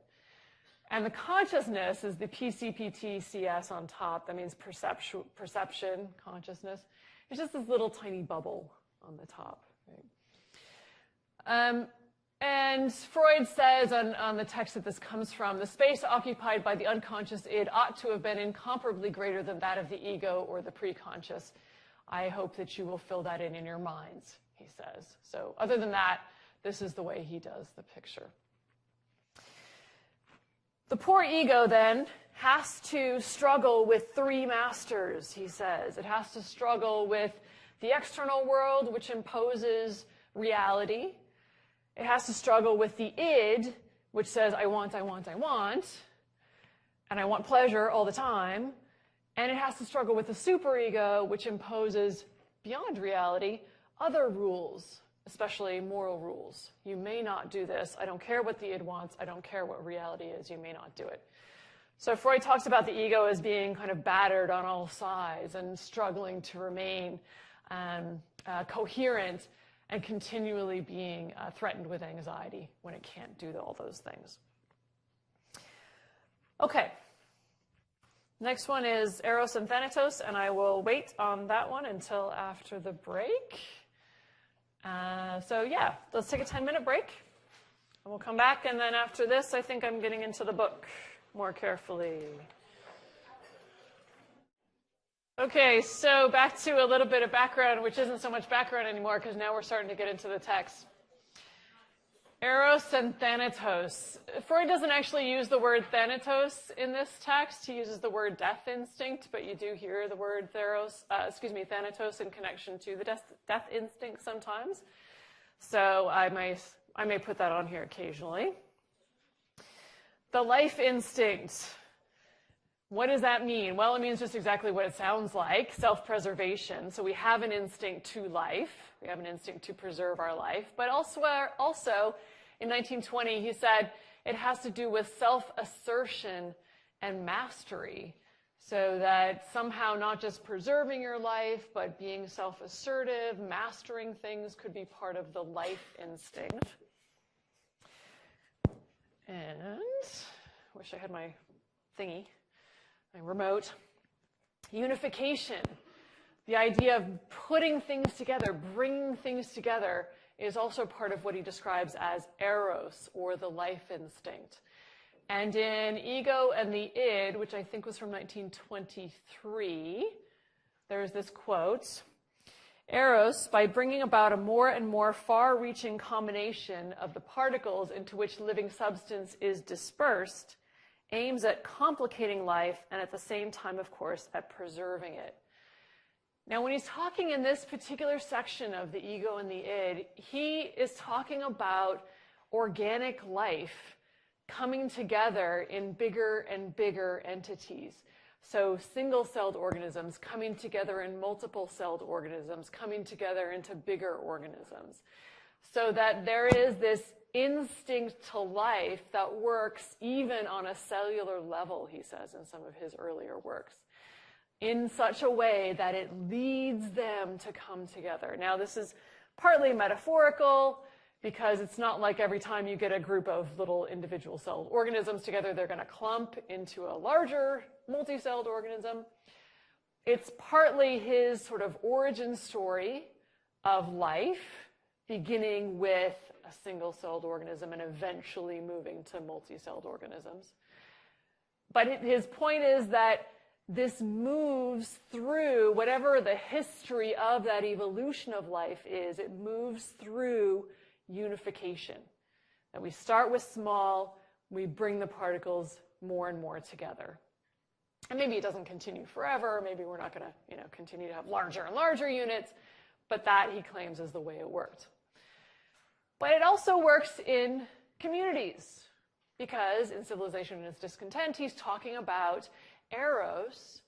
And the consciousness is the PCPT-CS on top. That means perception, consciousness. It's just this little tiny bubble on the top. Right? And Freud says on the text that this comes from, the space occupied by the unconscious id ought to have been incomparably greater than that of the ego or the preconscious. I hope that you will fill that in your minds, he says. So other than that, this is the way he does the picture. The poor ego, then, has to struggle with three masters, he says. It has to struggle with the external world, which imposes reality. It has to struggle with the id, which says, I want, and I want pleasure all the time. And it has to struggle with the superego, which imposes, beyond reality, other rules, especially moral rules. You may not do this. I don't care what the id wants. I don't care what reality is. You may not do it. So Freud talks about the ego as being kind of battered on all sides and struggling to remain coherent and continually being threatened with anxiety when it can't do all those things. Okay. Next one is Eros and Thanatos, and I will wait on that one until after the break. So yeah, let's take a 10-minute break, and we'll come back, and then after this, I think I'm getting into the book more carefully. Okay, so back to a little bit of background, which isn't so much background anymore, because now we're starting to get into the text. Eros and Thanatos. Freud doesn't actually use the word Thanatos in this text. He uses the word death instinct, but you do hear the word Thanatos in connection to the death instinct sometimes. So I may put that on here occasionally. The life instinct. What does that mean? Well, it means just exactly what it sounds like, self-preservation. So we have an instinct to life. We have an instinct to preserve our life. But also in 1920, he said it has to do with self-assertion and mastery. So that somehow not just preserving your life, but being self-assertive, mastering things could be part of the life instinct. And I wish I had my thingy. My remote. Unification. The idea of putting things together, bringing things together, is also part of what he describes as eros, or the life instinct. And in Ego and the Id, which I think was from 1923, there's this quote, Eros, by bringing about a more and more far-reaching combination of the particles into which living substance is dispersed, aims at complicating life and at the same time, of course, at preserving it. Now, when he's talking in this particular section of the ego and the id, he is talking about organic life coming together in bigger and bigger entities. So single-celled organisms coming together in multiple-celled organisms, coming together into bigger organisms. So that there is this instinct to life that works even on a cellular level, he says in some of his earlier works, in such a way that it leads them to come together. Now, this is partly metaphorical, because it's not like every time you get a group of little individual celled organisms together, they're going to clump into a larger multi-celled organism. It's partly his sort of origin story of life, beginning with a single-celled organism and eventually moving to multi-celled organisms. But his point is that this moves through whatever the history of that evolution of life is. It moves through unification. That we start with small, we bring the particles more and more together. And maybe it doesn't continue forever. Maybe we're not going to, continue to have larger and larger units. But that, he claims, is the way it worked. But it also works in communities, because in Civilization and its Discontent, he's talking about eros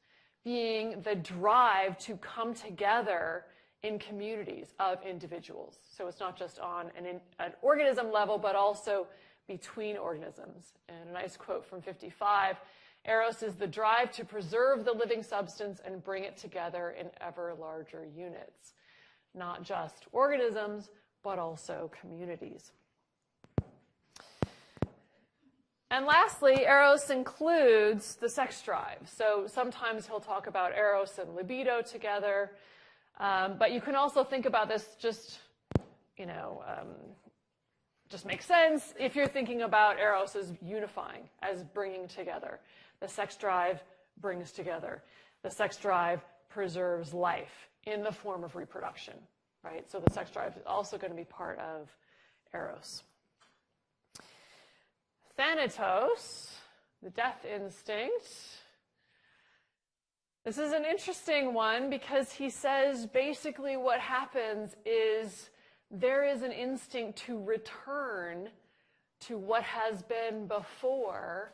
being the drive to come together in communities of individuals. So it's not just on an organism level, but also between organisms. And a nice quote from 55, eros is the drive to preserve the living substance and bring it together in ever larger units. Not just organisms, but also communities. And lastly, eros includes the sex drive. So sometimes he'll talk about eros and libido together. But you can also think about this just makes sense if you're thinking about eros as unifying, as bringing together. The sex drive brings together. The sex drive preserves life in the form of reproduction, right? So the sex drive is also going to be part of eros. Thanatos, the death instinct. This is an interesting one because he says basically what happens is there is an instinct to return to what has been before,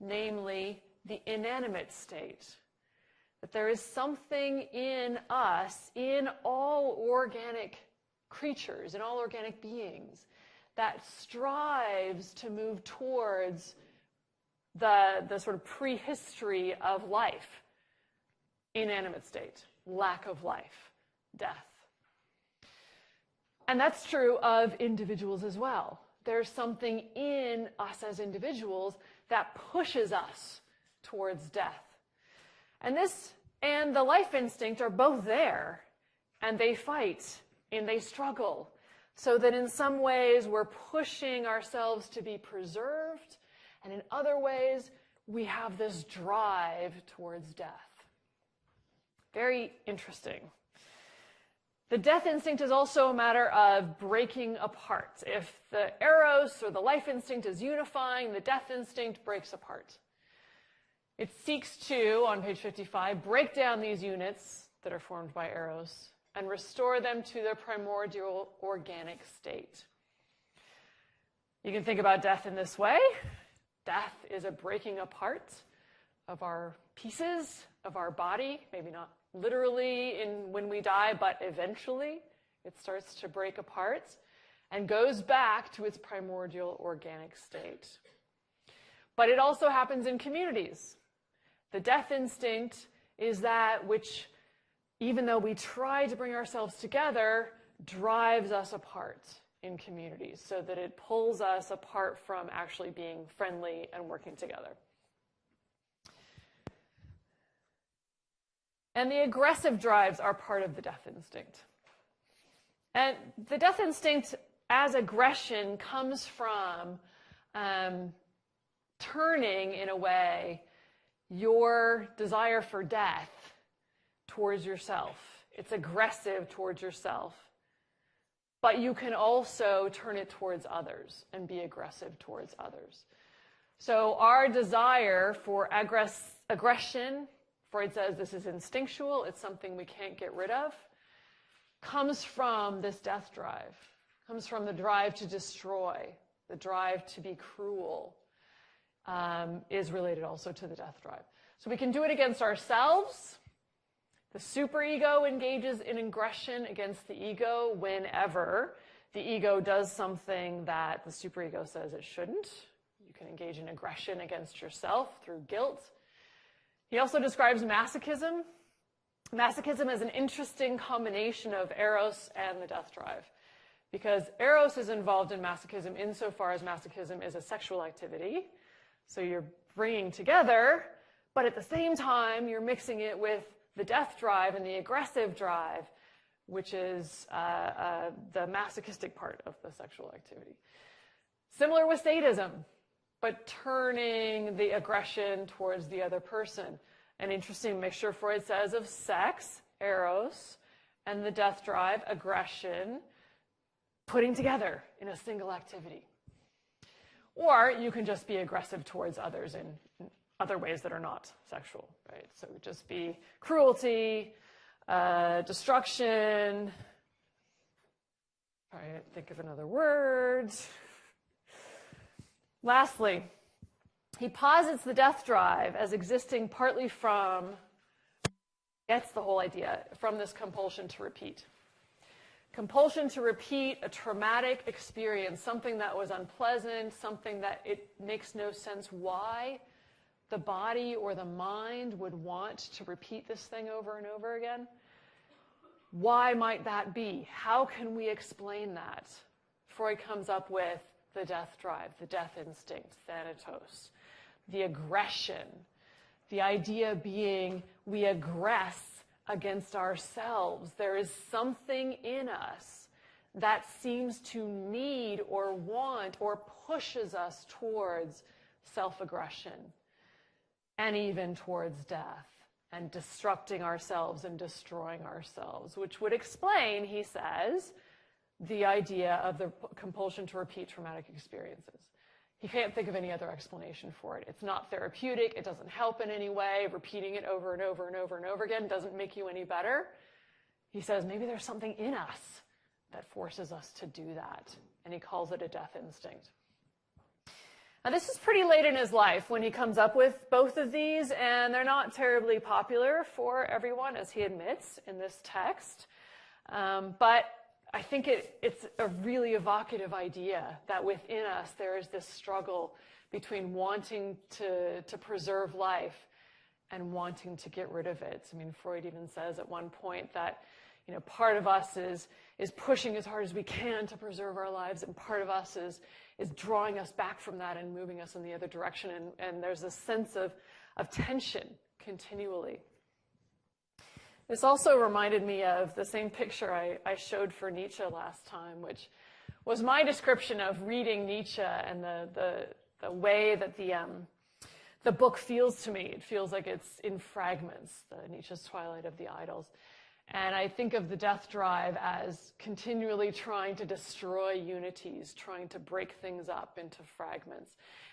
namely the inanimate state. That there is something in us, in all organic creatures, in all organic beings, that strives to move towards the sort of prehistory of life, inanimate state, lack of life, death. And that's true of individuals as well. There's something in us as individuals that pushes us towards death. And this and the life instinct are both there, and they fight and they struggle, so that in some ways we're pushing ourselves to be preserved, and in other ways we have this drive towards death. Very interesting. The death instinct is also a matter of breaking apart. If the eros or the life instinct is unifying, the death instinct breaks apart. It seeks to, on page 55, break down these units that are formed by eros and restore them to their primordial organic state. You can think about death in this way. Death is a breaking apart of our pieces of our body, maybe not literally when we die, but eventually it starts to break apart and goes back to its primordial organic state. But it also happens in communities. The death instinct is that which, even though we try to bring ourselves together, drives us apart in communities, so that it pulls us apart from actually being friendly and working together. And the aggressive drives are part of the death instinct. And the death instinct as aggression comes from turning, in a way, your desire for death towards yourself. It's aggressive towards yourself. But you can also turn it towards others and be aggressive towards others. So our desire for aggression, Freud says this is instinctual, it's something we can't get rid of, comes from this death drive, comes from the drive to destroy, the drive to be cruel, is related also to the death drive. So we can do it against ourselves. The superego engages in aggression against the ego whenever the ego does something that the superego says it shouldn't. You can engage in aggression against yourself through guilt. He also describes masochism. Masochism is an interesting combination of eros and the death drive, because eros is involved in masochism insofar as masochism is a sexual activity. So you're bringing together, but at the same time, you're mixing it with the death drive and the aggressive drive, which is the masochistic part of the sexual activity. Similar with sadism, but turning the aggression towards the other person. An interesting mixture, Freud says, of sex, eros, and the death drive, aggression, putting together in a single activity. Or you can just be aggressive towards others in other ways that are not sexual, right? So it would just be cruelty, destruction. Trying to think of another word. Lastly, he posits the death drive as existing partly from, gets the whole idea, from this compulsion to repeat. Compulsion to repeat a traumatic experience, something that was unpleasant, something that it makes no sense why the body or the mind would want to repeat this thing over and over again. Why might that be? How can we explain that? Freud comes up with the death drive, the death instinct, thanatos, the aggression, the idea being we aggress against ourselves. There is something in us that seems to need or want or pushes us towards self-aggression and even towards death and destructing ourselves and destroying ourselves, which would explain, he says, the idea of the compulsion to repeat traumatic experiences. He can't think of any other explanation for it. It's not therapeutic. It doesn't help in any way. Repeating it over and over and over and over again doesn't make you any better. He says maybe there's something in us that forces us to do that. And he calls it a death instinct. Now, this is pretty late in his life when he comes up with both of these, and they're not terribly popular for everyone, as he admits in this text. But I think it's a really evocative idea that within us there is this struggle between wanting to preserve life and wanting to get rid of it. I mean, Freud even says at one point that, part of us is pushing as hard as we can to preserve our lives, and part of us is drawing us back from that and moving us in the other direction. And there's a sense of tension continually. This also reminded me of the same picture I showed for Nietzsche last time, which was my description of reading Nietzsche and the way that the book feels to me. It feels like it's in fragments, Nietzsche's Twilight of the Idols. And I think of the death drive as continually trying to destroy unities, trying to break things up into fragments.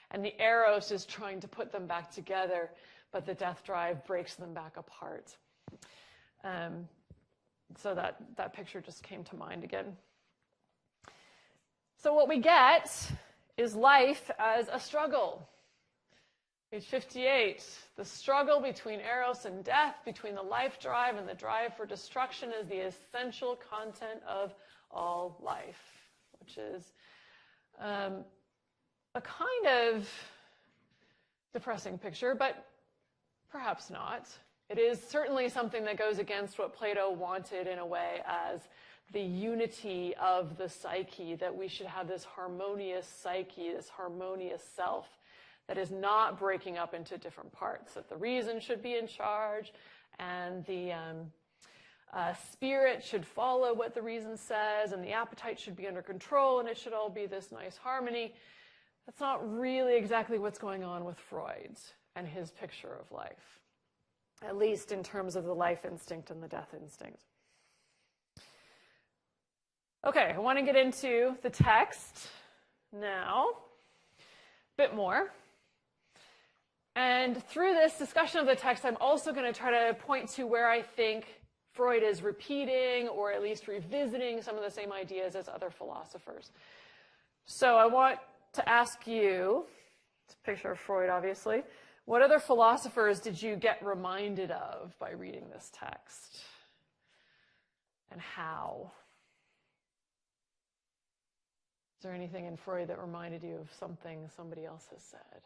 And the eros is trying to put them back together, but the death drive breaks them back apart. So that picture just came to mind again. So what we get is life as a struggle. Page 58, the struggle between eros and death, between the life drive and the drive for destruction is the essential content of all life, which is a kind of depressing picture, but perhaps not. It is certainly something that goes against what Plato wanted in a way as the unity of the psyche, that we should have this harmonious psyche, this harmonious self that is not breaking up into different parts, that the reason should be in charge and the spirit should follow what the reason says and the appetite should be under control and it should all be this nice harmony. That's not really exactly what's going on with Freud and his picture of life, at least in terms of the life instinct and the death instinct. Okay, I want to get into the text now a bit more. And through this discussion of the text, I'm also going to try to point to where I think Freud is repeating or at least revisiting some of the same ideas as other philosophers. So I want to ask you, it's a picture of Freud, obviously, what other philosophers did you get reminded of by reading this text? And how? Is there anything in Freud that reminded you of something somebody else has said?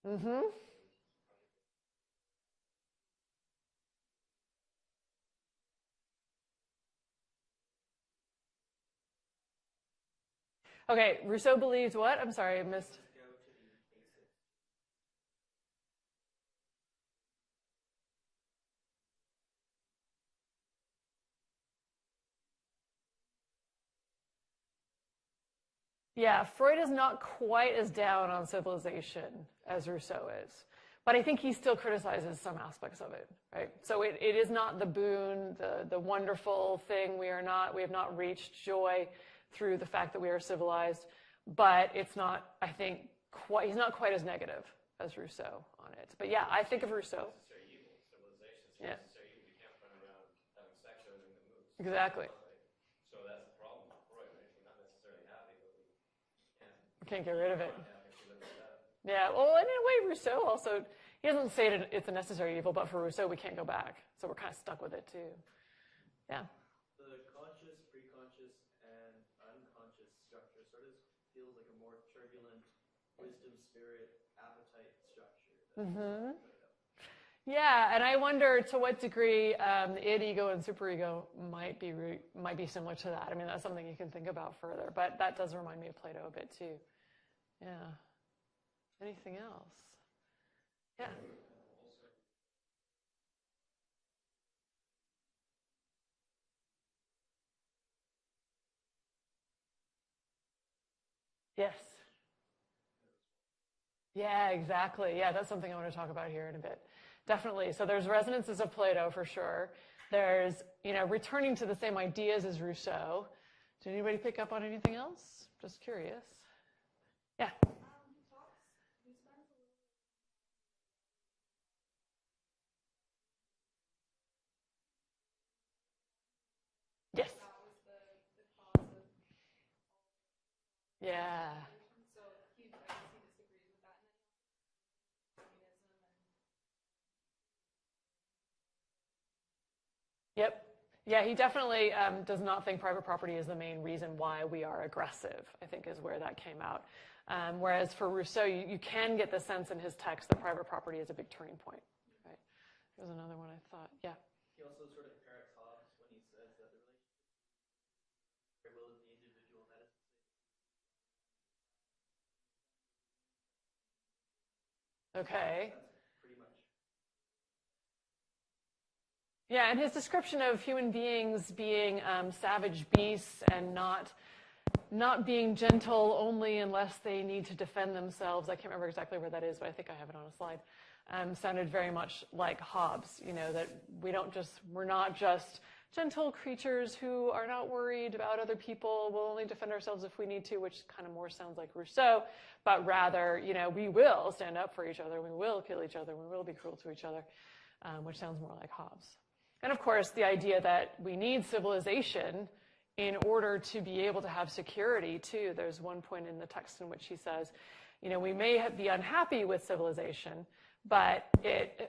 Mm-hmm. Okay, Rousseau believed what? I'm sorry, I missed. Yeah, Freud is not quite as down on civilization as Rousseau is. But I think he still criticizes some aspects of it, right? So it is not the boon, the wonderful thing. We have not reached joy through the fact that we are civilized. But it's not, I think, he's not quite as negative as Rousseau on it. But yeah, I think of Rousseau. Necessary evil. Civilization is Yeah. necessary evil. You can't run around having sex or anything that moves. Exactly. So that's the problem with Freud, right? We're not necessarily happy, but we can't. We can't get rid of it. Happy if we live with that. Yeah, well, and in a way, Rousseau also, he doesn't say it's a necessary evil, but for Rousseau, we can't go back. So we're kind of stuck with it, too. Yeah. The conscious, preconscious, and unconscious structure sort of feels like a more turbulent wisdom, spirit, appetite structure. Mm-hmm. Yeah, and I wonder to what degree the id, ego, and superego might be similar to that. I mean, that's something you can think about further, but that does remind me of Plato a bit, too. Yeah. Anything else? Yeah. Yes. Yeah, exactly. Yeah, that's something I want to talk about here in a bit. Definitely. So there's resonances of Plato for sure. There's, returning to the same ideas as Rousseau. Did anybody pick up on anything else? Just curious. Yeah. He talks Yeah. So he, I guess he disagrees with that. And then communism and Yep. Yeah, he definitely does not think private property is the main reason why we are aggressive, I think is where that came out. Whereas for Rousseau, you can get the sense in his text that private property is a big turning point. Right? There's another one I thought. Yeah. He also sort of parrots Hobbes when he says that the relationship between the will of the individual, that is to say, Okay. that's pretty much. Yeah, and his description of human beings being savage beasts and not being gentle only unless they need to defend themselves. I can't remember exactly where that is, but I think I have it on a slide. Sounded very much like Hobbes, that we're not just gentle creatures who are not worried about other people. We'll only defend ourselves if we need to, which kind of more sounds like Rousseau, but rather, we will stand up for each other. We will kill each other. We will be cruel to each other, which sounds more like Hobbes. And of course, the idea that we need civilization in order to be able to have security, too. There's one point in the text in which he says, we may be unhappy with civilization, but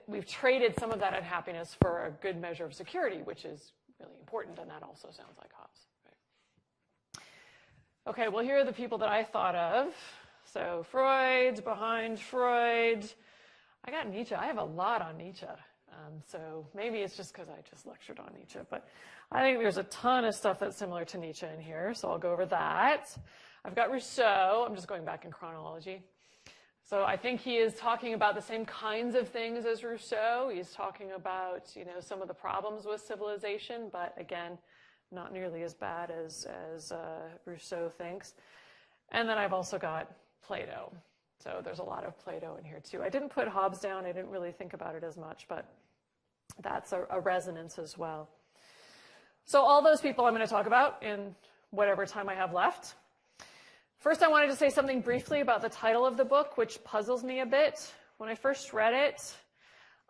we've traded some of that unhappiness for a good measure of security, which is really important, and that also sounds like Hobbes. Right? Okay, well, here are the people that I thought of. So Freud, behind Freud. I got Nietzsche. I have a lot on Nietzsche. So maybe it's just because I just lectured on Nietzsche, but I think there's a ton of stuff that's similar to Nietzsche in here, so I'll go over that. I've got Rousseau. I'm just going back in chronology. So I think he is talking about the same kinds of things as Rousseau. He's talking about, some of the problems with civilization, but again, not nearly as bad as Rousseau thinks. And then I've also got Plato. So there's a lot of Plato in here too. I didn't put Hobbes down. I didn't really think about it as much, but that's a resonance as well. So all those people I'm going to talk about in whatever time I have left. First, I wanted to say something briefly about the title of the book, which puzzles me a bit. When I first read it,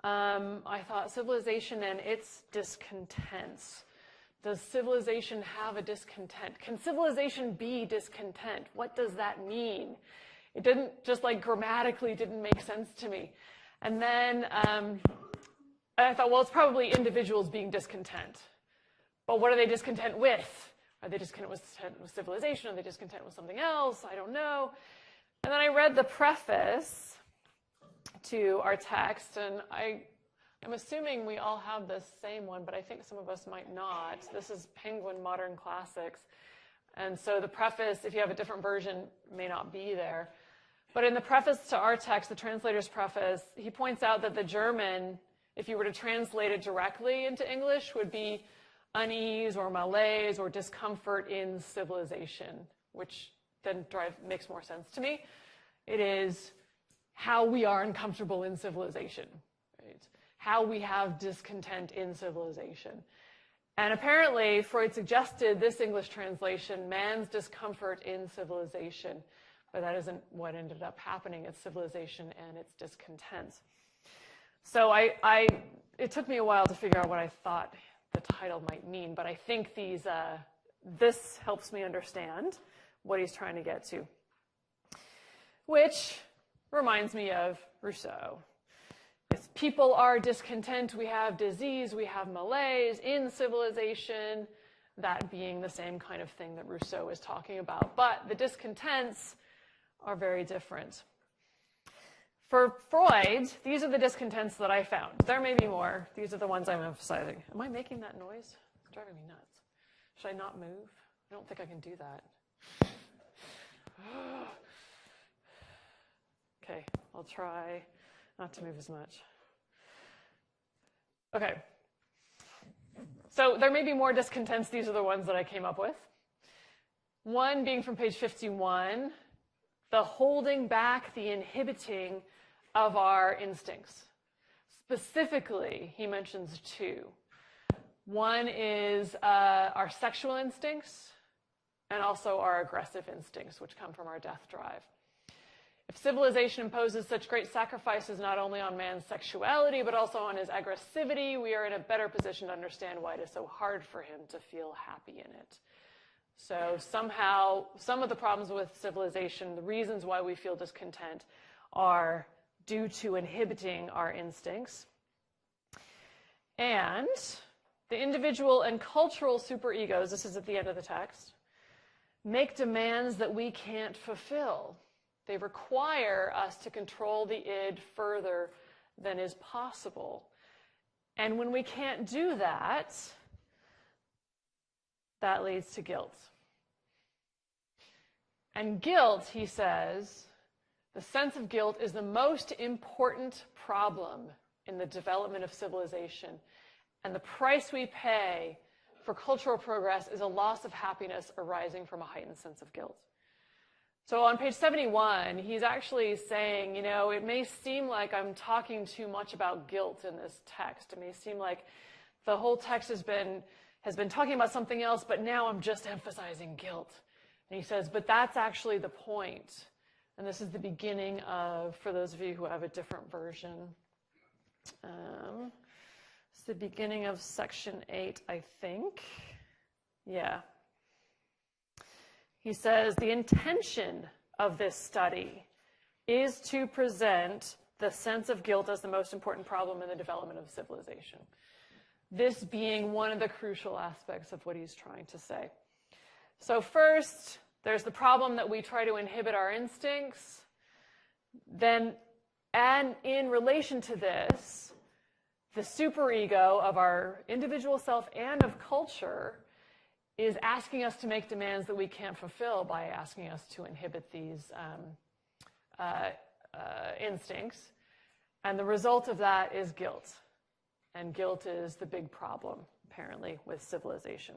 I thought civilization and its discontents. Does civilization have a discontent? Can civilization be discontent? What does that mean? It didn't, just grammatically didn't make sense to me. And then I thought, well, it's probably individuals being discontent. But what are they discontent with? Are they discontent with civilization? Are they discontent with something else? I don't know. And then I read the preface to our text, and I'm assuming we all have the same one, but I think some of us might not. This is Penguin Modern Classics. And so the preface, if you have a different version, may not be there. But in the preface to our text, the translator's preface, he points out that the German, if you were to translate it directly into English, would be unease or malaise or discomfort in civilization, which then makes more sense to me. It is how we are uncomfortable in civilization, right? How we have discontent in civilization. And apparently, Freud suggested this English translation, man's discomfort in civilization. But that isn't what ended up happening. It's civilization and its discontents. So it took me a while to figure out what I thought the title might mean. But I think this helps me understand what he's trying to get to. Which reminds me of Rousseau. If people are discontent, we have disease, we have malaise in civilization, that being the same kind of thing that Rousseau is talking about. But the discontents are very different. For Freud, these are the discontents that I found. There may be more. These are the ones I'm emphasizing. Am I making that noise? It's driving me nuts. Should I not move? I don't think I can do that. Okay, I'll try not to move as much. Okay. So there may be more discontents. These are the ones that I came up with. One being from page 51, the holding back, the inhibiting of our instincts. Specifically, he mentions two. One is our sexual instincts and also our aggressive instincts, which come from our death drive. If civilization imposes such great sacrifices not only on man's sexuality, but also on his aggressivity, we are in a better position to understand why it is so hard for him to feel happy in it. So somehow, some of the problems with civilization, the reasons why we feel discontent, are due to inhibiting our instincts. And the individual and cultural superegos, this is at the end of the text, make demands that we can't fulfill. They require us to control the id further than is possible. And when we can't do that, that leads to guilt. And guilt, he says, the sense of guilt is the most important problem in the development of civilization. And the price we pay for cultural progress is a loss of happiness arising from a heightened sense of guilt. So on page 71, he's actually saying, you know, it may seem like I'm talking too much about guilt in this text. It may seem like the whole text has been talking about something else, but now I'm just emphasizing guilt. And he says, but that's actually the point. And this is the beginning of, for those of you who have a different version, it's the beginning of section 8, I think. Yeah. He says, the intention of this study is to present the sense of guilt as the most important problem in the development of civilization. This being one of the crucial aspects of what he's trying to say. So first, there's the problem that we try to inhibit our instincts. Then, and in relation to this, the superego of our individual self and of culture is asking us to make demands that we can't fulfill by asking us to inhibit these instincts. And the result of that is guilt. And guilt is the big problem, apparently, with civilization.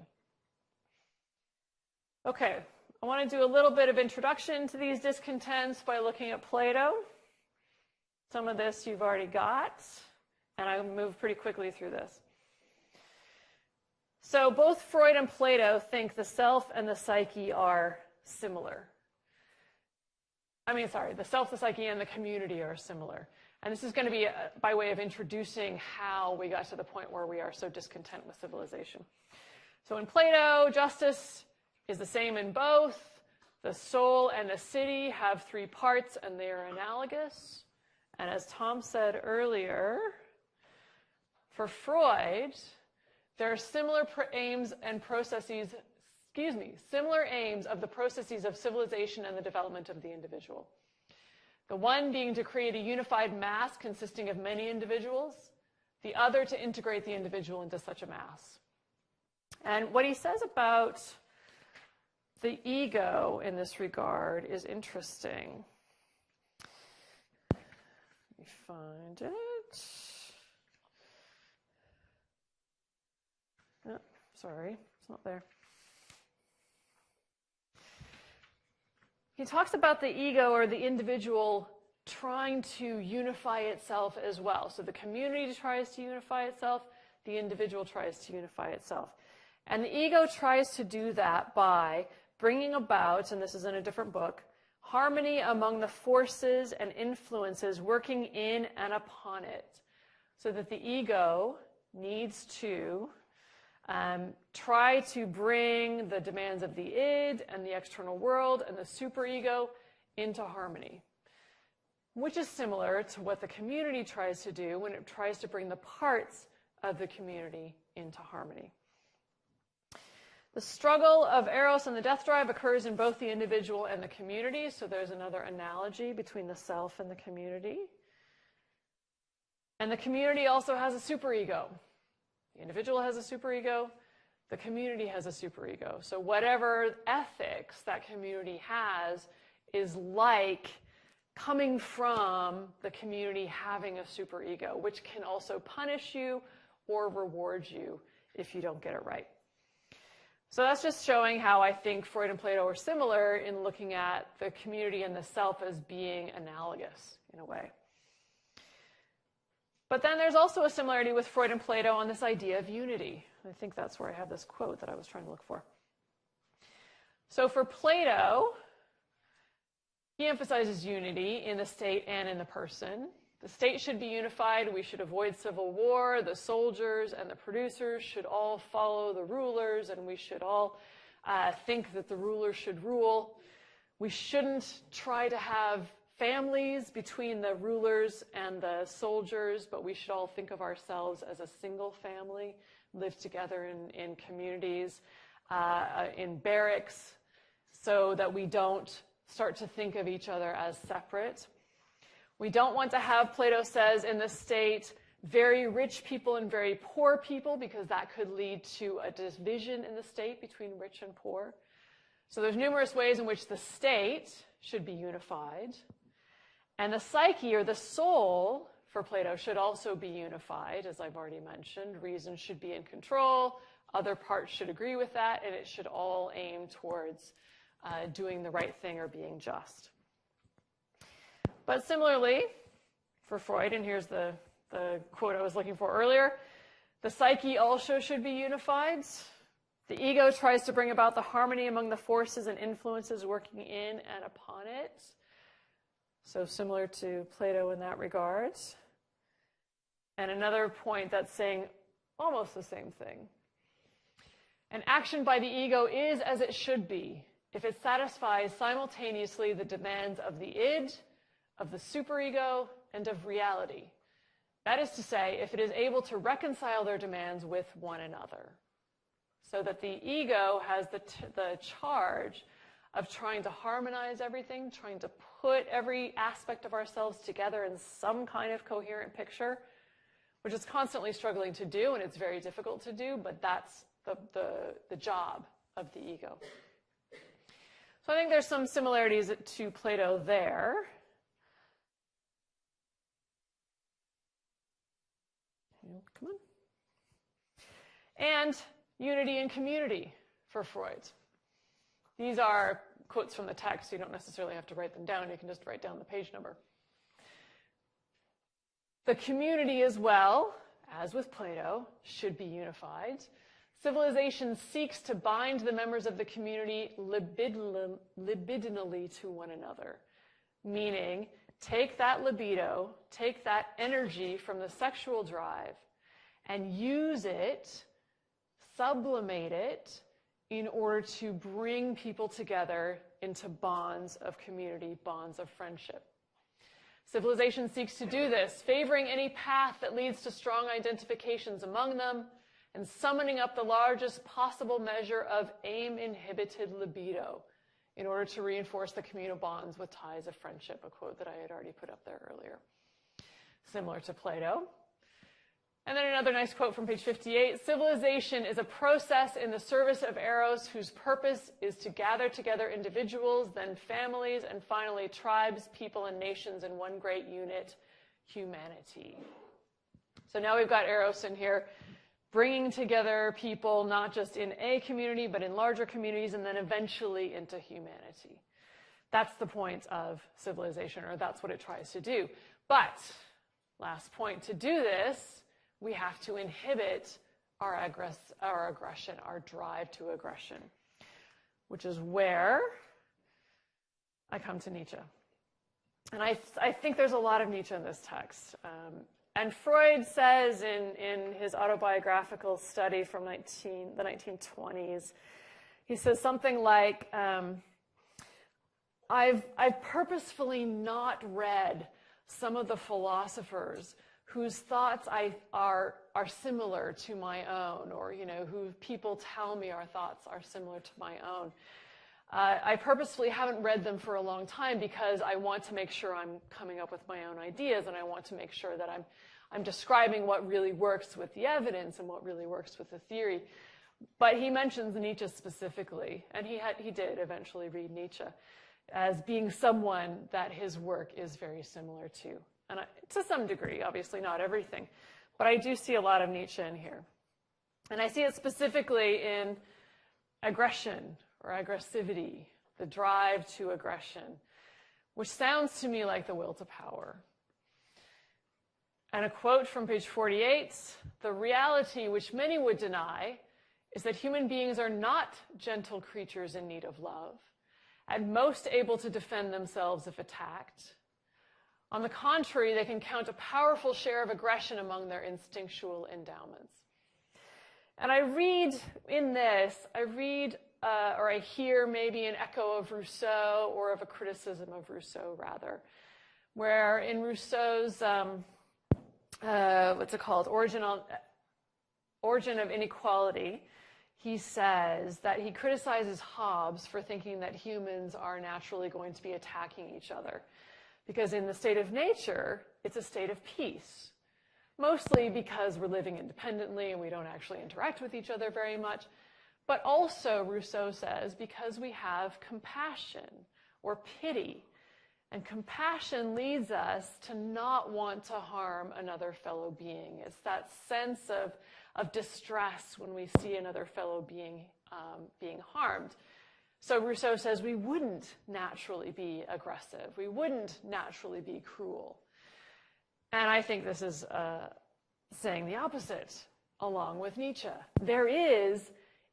Okay, I want to do a little bit of introduction to these discontents by looking at Plato. Some of this you've already got, and I'll move pretty quickly through this. So both Freud and Plato think the self and the psyche are similar. The self, the psyche, and the community are similar. And this is going to be by way of introducing how we got to the point where we are so discontent with civilization. So in Plato, justice is the same in both. The soul and the city have 3 parts, and they are analogous. And as Tom said earlier, for Freud, there are similar aims and processes, similar aims of the processes of civilization and the development of the individual. The one being to create a unified mass consisting of many individuals, the other to integrate the individual into such a mass. And what he says about the ego in this regard is interesting. Let me find it. Oh, sorry, it's not there. He talks about the ego or the individual trying to unify itself as well. So the community tries to unify itself, the individual tries to unify itself. And the ego tries to do that by bringing about, and this is in a different book, harmony among the forces and influences working in and upon it. So that the ego needs to try to bring the demands of the id and the external world and the superego into harmony, which is similar to what the community tries to do when it tries to bring the parts of the community into harmony. The struggle of Eros and the death drive occurs in both the individual and the community, so there's another analogy between the self and the community. And the community also has a superego. The individual has a superego, the community has a superego. So whatever ethics that community has is like coming from the community having a superego, which can also punish you or reward you if you don't get it right. So that's just showing how I think Freud and Plato are similar in looking at the community and the self as being analogous in a way. But then there's also a similarity with Freud and Plato on this idea of unity. I think that's where I have this quote that I was trying to look for. So for Plato, he emphasizes unity in the state and in the person. The state should be unified. We should avoid civil war. The soldiers and the producers should all follow the rulers, and we should all think that the ruler should rule. We shouldn't try to have families between the rulers and the soldiers, but we should all think of ourselves as a single family, live together in communities, in barracks, so that we don't start to think of each other as separate. We don't want to have, Plato says, in the state, very rich people and very poor people, because that could lead to a division in the state between rich and poor. So there's numerous ways in which the state should be unified. And the psyche, or the soul, for Plato, should also be unified, as I've already mentioned. Reason should be in control. Other parts should agree with that, and it should all aim towards doing the right thing or being just. But similarly, for Freud, and here's the quote I was looking for earlier, the psyche also should be unified. The ego tries to bring about the harmony among the forces and influences working in and upon it. So similar to Plato in that regard. And another point that's saying almost the same thing. An action by the ego is as it should be if it satisfies simultaneously the demands of the id, of the superego, and of reality. That is to say, if it is able to reconcile their demands with one another. So that the ego has the charge of trying to harmonize everything, trying to put every aspect of ourselves together in some kind of coherent picture, which it's constantly struggling to do, and it's very difficult to do, but that's the job of the ego. So I think there's some similarities to Plato there. Come on. And unity and community for Freud. These are quotes from the text. You don't necessarily have to write them down. You can just write down the page number. The community as well, as with Plato, should be unified. Civilization seeks to bind the members of the community libidinally to one another, meaning take that libido, take that energy from the sexual drive, and use it, sublimate it, in order to bring people together into bonds of community, bonds of friendship. Civilization seeks to do this, favoring any path that leads to strong identifications among them, and summoning up the largest possible measure of aim-inhibited libido in order to reinforce the communal bonds with ties of friendship, a quote that I had already put up there earlier. Similar to Plato. And then another nice quote from page 58. Civilization is a process in the service of Eros whose purpose is to gather together individuals, then families, and finally tribes, people, and nations in one great unit, humanity. So now we've got Eros in here, bringing together people not just in a community, but in larger communities, and then eventually into humanity. That's the point of civilization, or that's what it tries to do. But, last point, to do this, we have to inhibit our aggression, our drive to aggression, which is where I come to Nietzsche. And I think there's a lot of Nietzsche in this text. And Freud says in his autobiographical study from the 1920s, he says something like, I've purposefully not read some of the philosophers whose thoughts are similar to my own, or who people tell me our thoughts are similar to my own. I purposefully haven't read them for a long time because I want to make sure I'm coming up with my own ideas, and I want to make sure that I'm describing what really works with the evidence and what really works with the theory. But he mentions Nietzsche specifically, and he did eventually read Nietzsche as being someone that his work is very similar to. And to some degree, obviously not everything, but I do see a lot of Nietzsche in here. And I see it specifically in aggression or aggressivity, the drive to aggression, which sounds to me like the will to power. And a quote from page 48, the reality which many would deny is that human beings are not gentle creatures in need of love, at most able to defend themselves if attacked. On the contrary, they can count a powerful share of aggression among their instinctual endowments. And I read or I hear maybe an echo of Rousseau or of a criticism of Rousseau, rather, where in Rousseau's, what's it called, Origin of Inequality, he says that he criticizes Hobbes for thinking that humans are naturally going to be attacking each other. Because in the state of nature, it's a state of peace. Mostly because we're living independently and we don't actually interact with each other very much. But also, Rousseau says, because we have compassion or pity. And compassion leads us to not want to harm another fellow being. It's that sense of distress when we see another fellow being being harmed. So Rousseau says we wouldn't naturally be aggressive. We wouldn't naturally be cruel. And I think this is saying the opposite, along with Nietzsche. There is,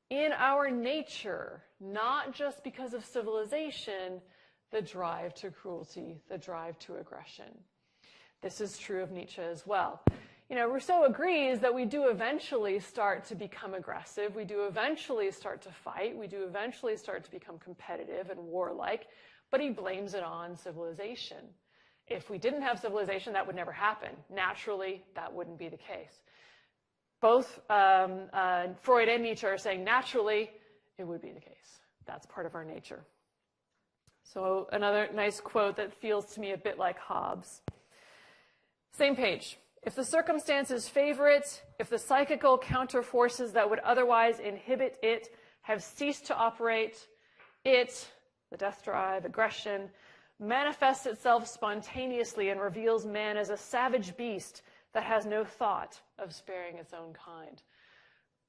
in our nature, not just because of civilization, the drive to cruelty, the drive to aggression. This is true of Nietzsche as well. You know, Rousseau agrees that we do eventually start to become aggressive. We do eventually start to fight. We do eventually start to become competitive and warlike, but he blames it on civilization. If we didn't have civilization, that would never happen. Naturally, that wouldn't be the case. Both Freud and Nietzsche are saying naturally, it would be the case. That's part of our nature. So another nice quote that feels to me a bit like Hobbes. Same page. If the circumstances favor it, if the psychical counterforces that would otherwise inhibit it have ceased to operate, it, the death drive, aggression, manifests itself spontaneously and reveals man as a savage beast that has no thought of sparing its own kind.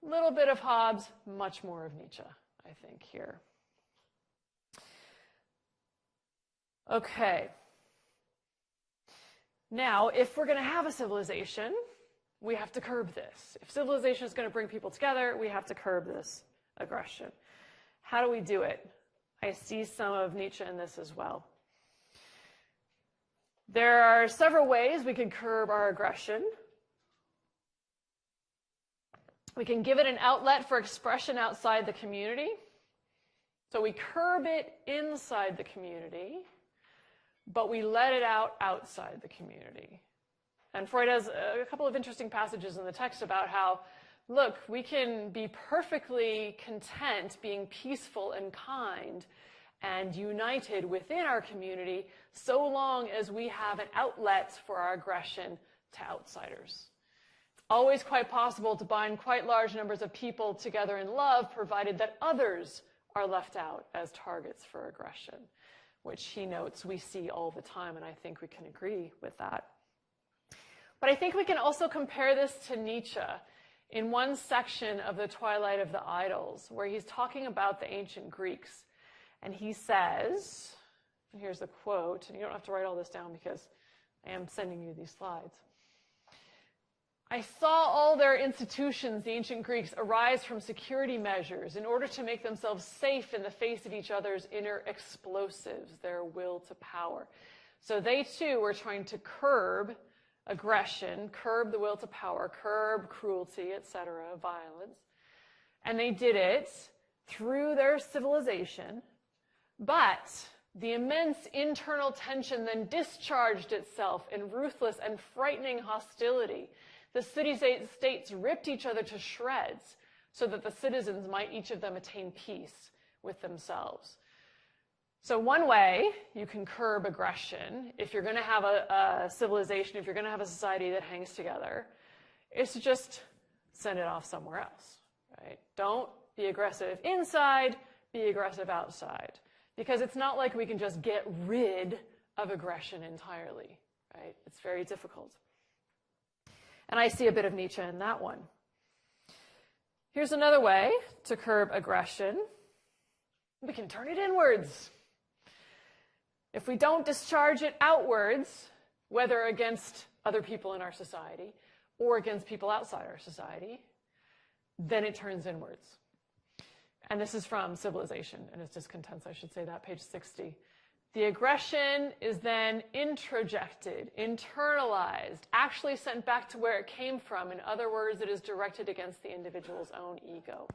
A little bit of Hobbes, much more of Nietzsche, I think, here. Okay. Now, if we're going to have a civilization, we have to curb this. If civilization is going to bring people together, we have to curb this aggression. How do we do it? I see some of Nietzsche in this as well. There are several ways we can curb our aggression. We can give it an outlet for expression outside the community. So we curb it inside the community, but we let it out outside the community. And Freud has a couple of interesting passages in the text about how, look, we can be perfectly content being peaceful and kind and united within our community so long as we have an outlet for our aggression to outsiders. It's always quite possible to bind quite large numbers of people together in love, provided that others are left out as targets for aggression, which he notes we see all the time, and I think we can agree with that. But I think we can also compare this to Nietzsche in one section of The Twilight of the Idols, where he's talking about the ancient Greeks. And he says, and here's the quote, and you don't have to write all this down because I am sending you these slides. I saw all their institutions, the ancient Greeks, arise from security measures in order to make themselves safe in the face of each other's inner explosives, their will to power. So they too were trying to curb aggression, curb the will to power, curb cruelty, etc., violence. And they did it through their civilization, but the immense internal tension then discharged itself in ruthless and frightening hostility. The city-states ripped each other to shreds so that the citizens might each of them attain peace with themselves. So one way you can curb aggression, if you're going to have a civilization, if you're going to have a society that hangs together, is to just send it off somewhere else, right? Don't be aggressive inside, be aggressive outside. Because it's not like we can just get rid of aggression entirely, right? It's very difficult. And I see a bit of Nietzsche in that one. Here's another way to curb aggression. We can turn it inwards. If we don't discharge it outwards, whether against other people in our society or against people outside our society, then it turns inwards. And this is from Civilization and its Discontents, I should say that, page 60. The aggression is then introjected, internalized, actually sent back to where it came from. In other words, it is directed against the individual's own ego.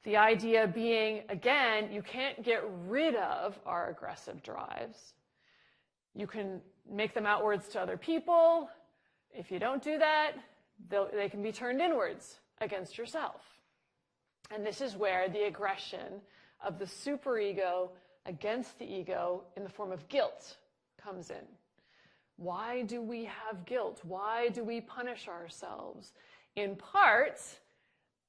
The idea being, again, you can't get rid of our aggressive drives. You can make them outwards to other people. If you don't do that, they can be turned inwards against yourself. And this is where the aggression of the superego against the ego in the form of guilt comes in. Why do we have guilt? Why do we punish ourselves? In part,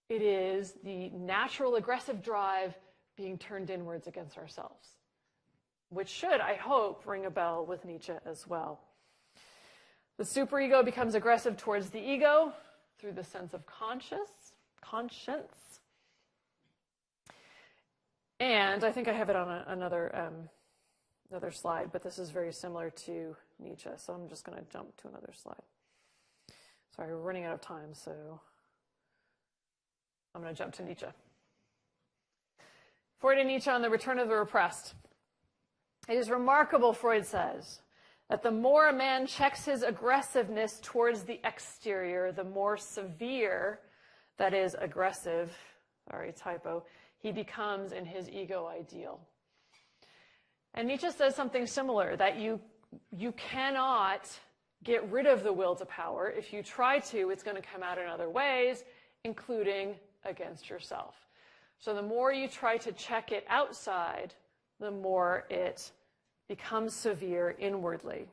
it is the natural aggressive drive being turned inwards against ourselves, which should, I hope, ring a bell with Nietzsche as well. The superego becomes aggressive towards the ego through the sense of conscience. And I think I have it on another slide, but this is very similar to Nietzsche, so I'm just going to jump to another slide. Sorry, we're running out of time, so I'm going to jump to Nietzsche. Freud and Nietzsche on the return of the repressed. It is remarkable, Freud says, that the more a man checks his aggressiveness towards the exterior, the more severe, that is, aggressive, he becomes in his ego ideal. And Nietzsche says something similar, that you cannot get rid of the will to power. If you try to, it's going to come out in other ways, including against yourself. So the more you try to check it outside, the more it becomes severe inwardly.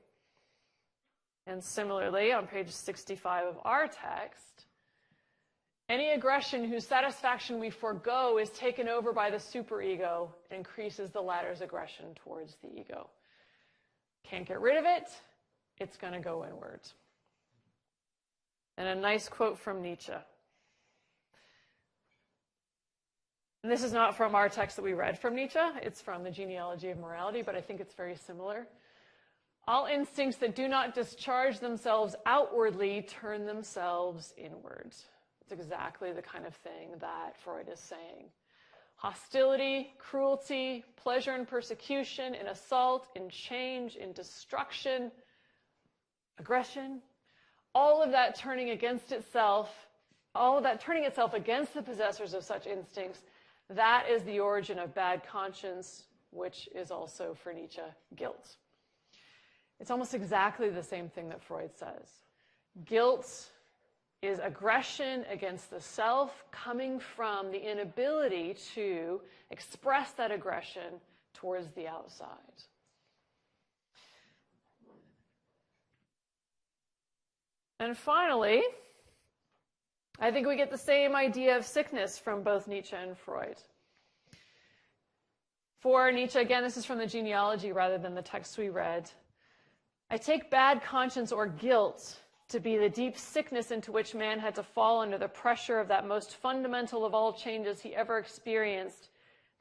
And similarly, on page 65 of our text, any aggression whose satisfaction we forego is taken over by the superego and increases the latter's aggression towards the ego. Can't get rid of it, it's going to go inward. And a nice quote from Nietzsche. And this is not from our text that we read from Nietzsche. It's from the Genealogy of Morality, but I think it's very similar. All instincts that do not discharge themselves outwardly turn themselves inward. It's exactly the kind of thing that Freud is saying. Hostility, cruelty, pleasure in persecution, in assault, in change, in destruction, aggression, all of that turning against itself, all of that turning itself against the possessors of such instincts, that is the origin of bad conscience, which is also, for Nietzsche, guilt. It's almost exactly the same thing that Freud says. Guilt is aggression against the self coming from the inability to express that aggression towards the outside. And finally, I think we get the same idea of sickness from both Nietzsche and Freud. For Nietzsche, again, this is from the Genealogy rather than the text we read. I take bad conscience or guilt to be the deep sickness into which man had to fall under the pressure of that most fundamental of all changes he ever experienced,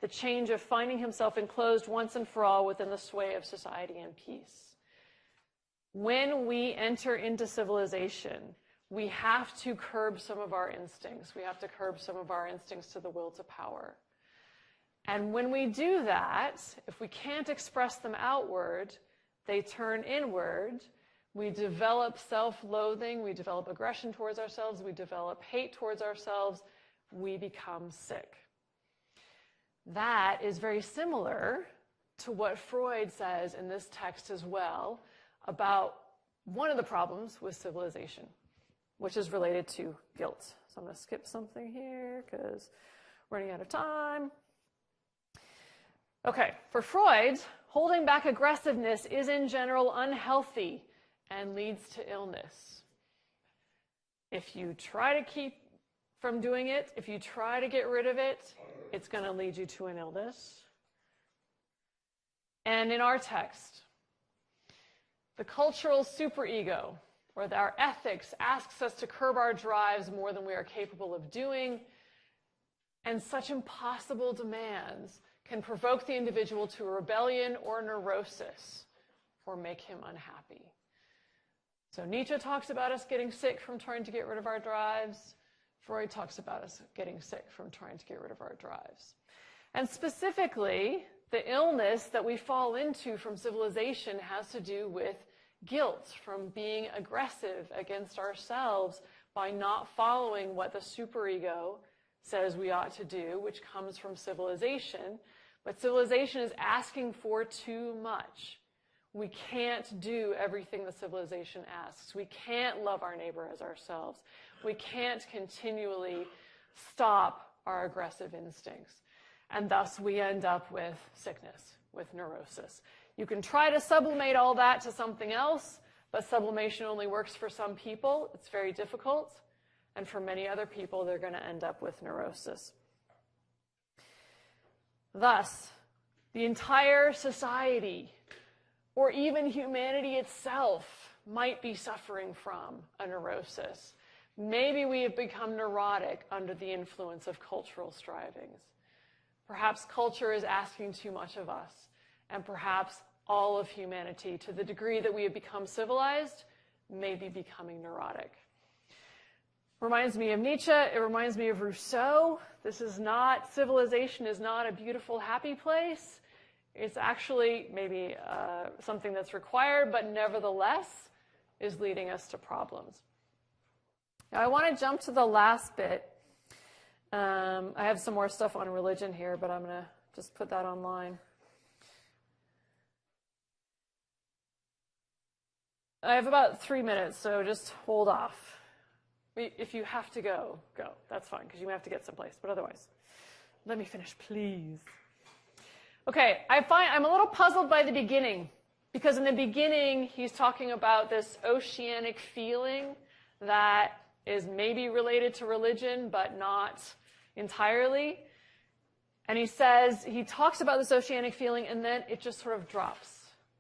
the change of finding himself enclosed once and for all within the sway of society and peace. When we enter into civilization, we have to curb some of our instincts. We have to curb some of our instincts to the will to power. And when we do that, if we can't express them outward, they turn inward. We develop self-loathing, we develop aggression towards ourselves, we develop hate towards ourselves, we become sick. That is very similar to what Freud says in this text as well about one of the problems with civilization, which is related to guilt. So I'm going to skip something here because we're running out of time. Okay, for Freud, holding back aggressiveness is in general unhealthy and leads to illness. If you try to keep from doing it, if you try to get rid of it, it's going to lead you to an illness. And in our text, the cultural superego, or our ethics, asks us to curb our drives more than we are capable of doing, and such impossible demands can provoke the individual to a rebellion or neurosis, or make him unhappy. So Nietzsche talks about us getting sick from trying to get rid of our drives. Freud talks about us getting sick from trying to get rid of our drives. And specifically, the illness that we fall into from civilization has to do with guilt, from being aggressive against ourselves by not following what the superego says we ought to do, which comes from civilization. But civilization is asking for too much. We can't do everything the civilization asks. We can't love our neighbor as ourselves. We can't continually stop our aggressive instincts. And thus we end up with sickness, with neurosis. You can try to sublimate all that to something else, but sublimation only works for some people. It's very difficult. And for many other people, they're going to end up with neurosis. Thus, the entire society, or even humanity itself, might be suffering from a neurosis. Maybe we have become neurotic under the influence of cultural strivings. Perhaps culture is asking too much of us, and perhaps all of humanity, to the degree that we have become civilized, may be becoming neurotic. Reminds me of Nietzsche. It reminds me of Rousseau. Civilization is not a beautiful, happy place. It's actually maybe something that's required, but nevertheless is leading us to problems. Now, I want to jump to the last bit. I have some more stuff on religion here, but I'm going to just put that online. I have about 3 minutes, so just hold off. If you have to go, go. That's fine, because you have to get someplace. But otherwise, let me finish, please. Okay, I'm a little puzzled by the beginning, because in the beginning, he's talking about this oceanic feeling that is maybe related to religion, but not entirely. And he talks about this oceanic feeling, and then it just sort of drops.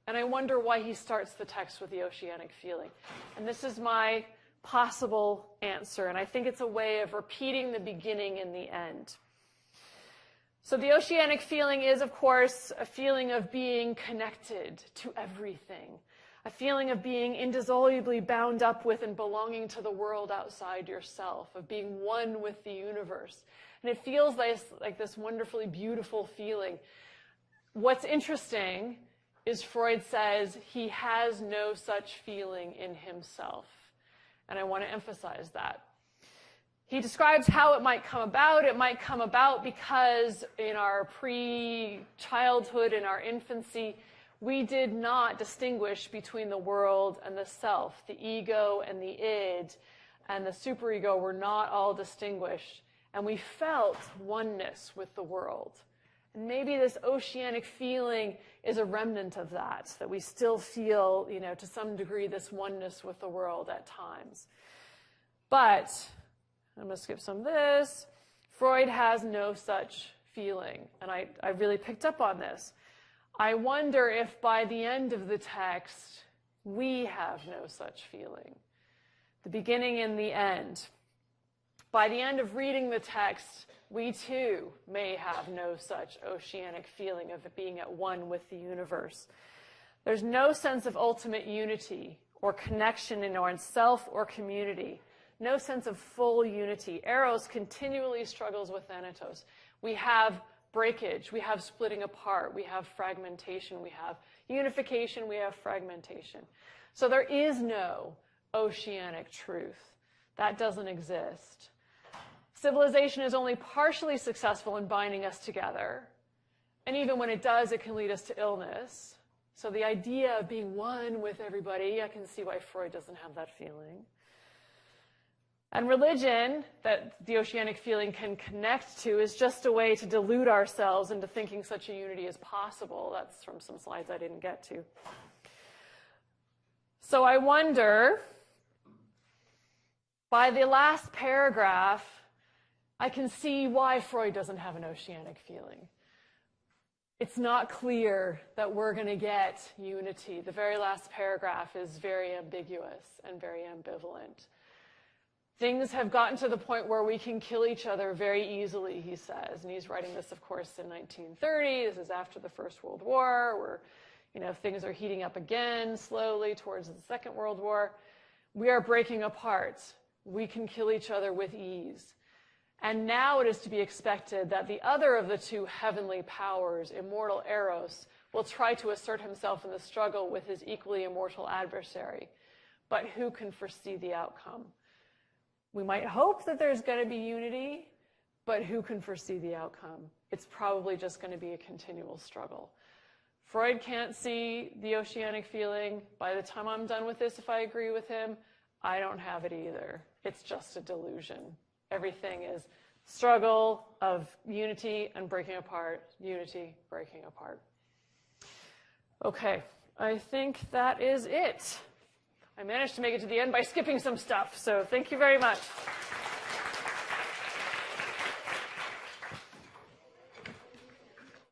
And I wonder why he starts the text with the oceanic feeling. And this is my possible answer, and I think it's a way of repeating the beginning and the end. So the oceanic feeling is, of course, a feeling of being connected to everything, a feeling of being indissolubly bound up with and belonging to the world outside yourself, of being one with the universe. And it feels like this wonderfully beautiful feeling. What's interesting is Freud says he has no such feeling in himself. And I want to emphasize that. He describes how it might come about. It might come about because in our pre-childhood, in our infancy, we did not distinguish between the world and the self. The ego and the id and the superego were not all distinguished. And we felt oneness with the world. And maybe this oceanic feeling is a remnant of that we still feel, to some degree, this oneness with the world at times. But I'm going to skip some of this. Freud has no such feeling, and I really picked up on this. I wonder if by the end of the text, we have no such feeling. The beginning and the end. By the end of reading the text, we too may have no such oceanic feeling of being at one with the universe. There's no sense of ultimate unity or connection in our self or community. No sense of full unity. Eros continually struggles with Thanatos. We have breakage. We have splitting apart. We have fragmentation. We have unification. We have fragmentation. So there is no oceanic truth. That doesn't exist. Civilization is only partially successful in binding us together. And even when it does, it can lead us to illness. So the idea of being one with everybody, I can see why Freud doesn't have that feeling. And religion, that the oceanic feeling can connect to, is just a way to delude ourselves into thinking such a unity is possible. That's from some slides I didn't get to. So I wonder, by the last paragraph, I can see why Freud doesn't have an oceanic feeling. It's not clear that we're going to get unity. The very last paragraph is very ambiguous and very ambivalent. Things have gotten to the point where we can kill each other very easily, he says. And he's writing this, of course, in 1930. This is after the First World War, where things are heating up again slowly towards the Second World War. We are breaking apart. We can kill each other with ease. And now it is to be expected that the other of the two heavenly powers, immortal Eros, will try to assert himself in the struggle with his equally immortal adversary. But who can foresee the outcome? We might hope that there's going to be unity, but who can foresee the outcome? It's probably just going to be a continual struggle. Freud can't see the oceanic feeling. By the time I'm done with this, if I agree with him, I don't have it either. It's just a delusion. Everything is struggle of unity and breaking apart, unity, breaking apart. Okay, I think that is it. I managed to make it to the end by skipping some stuff, so thank you very much.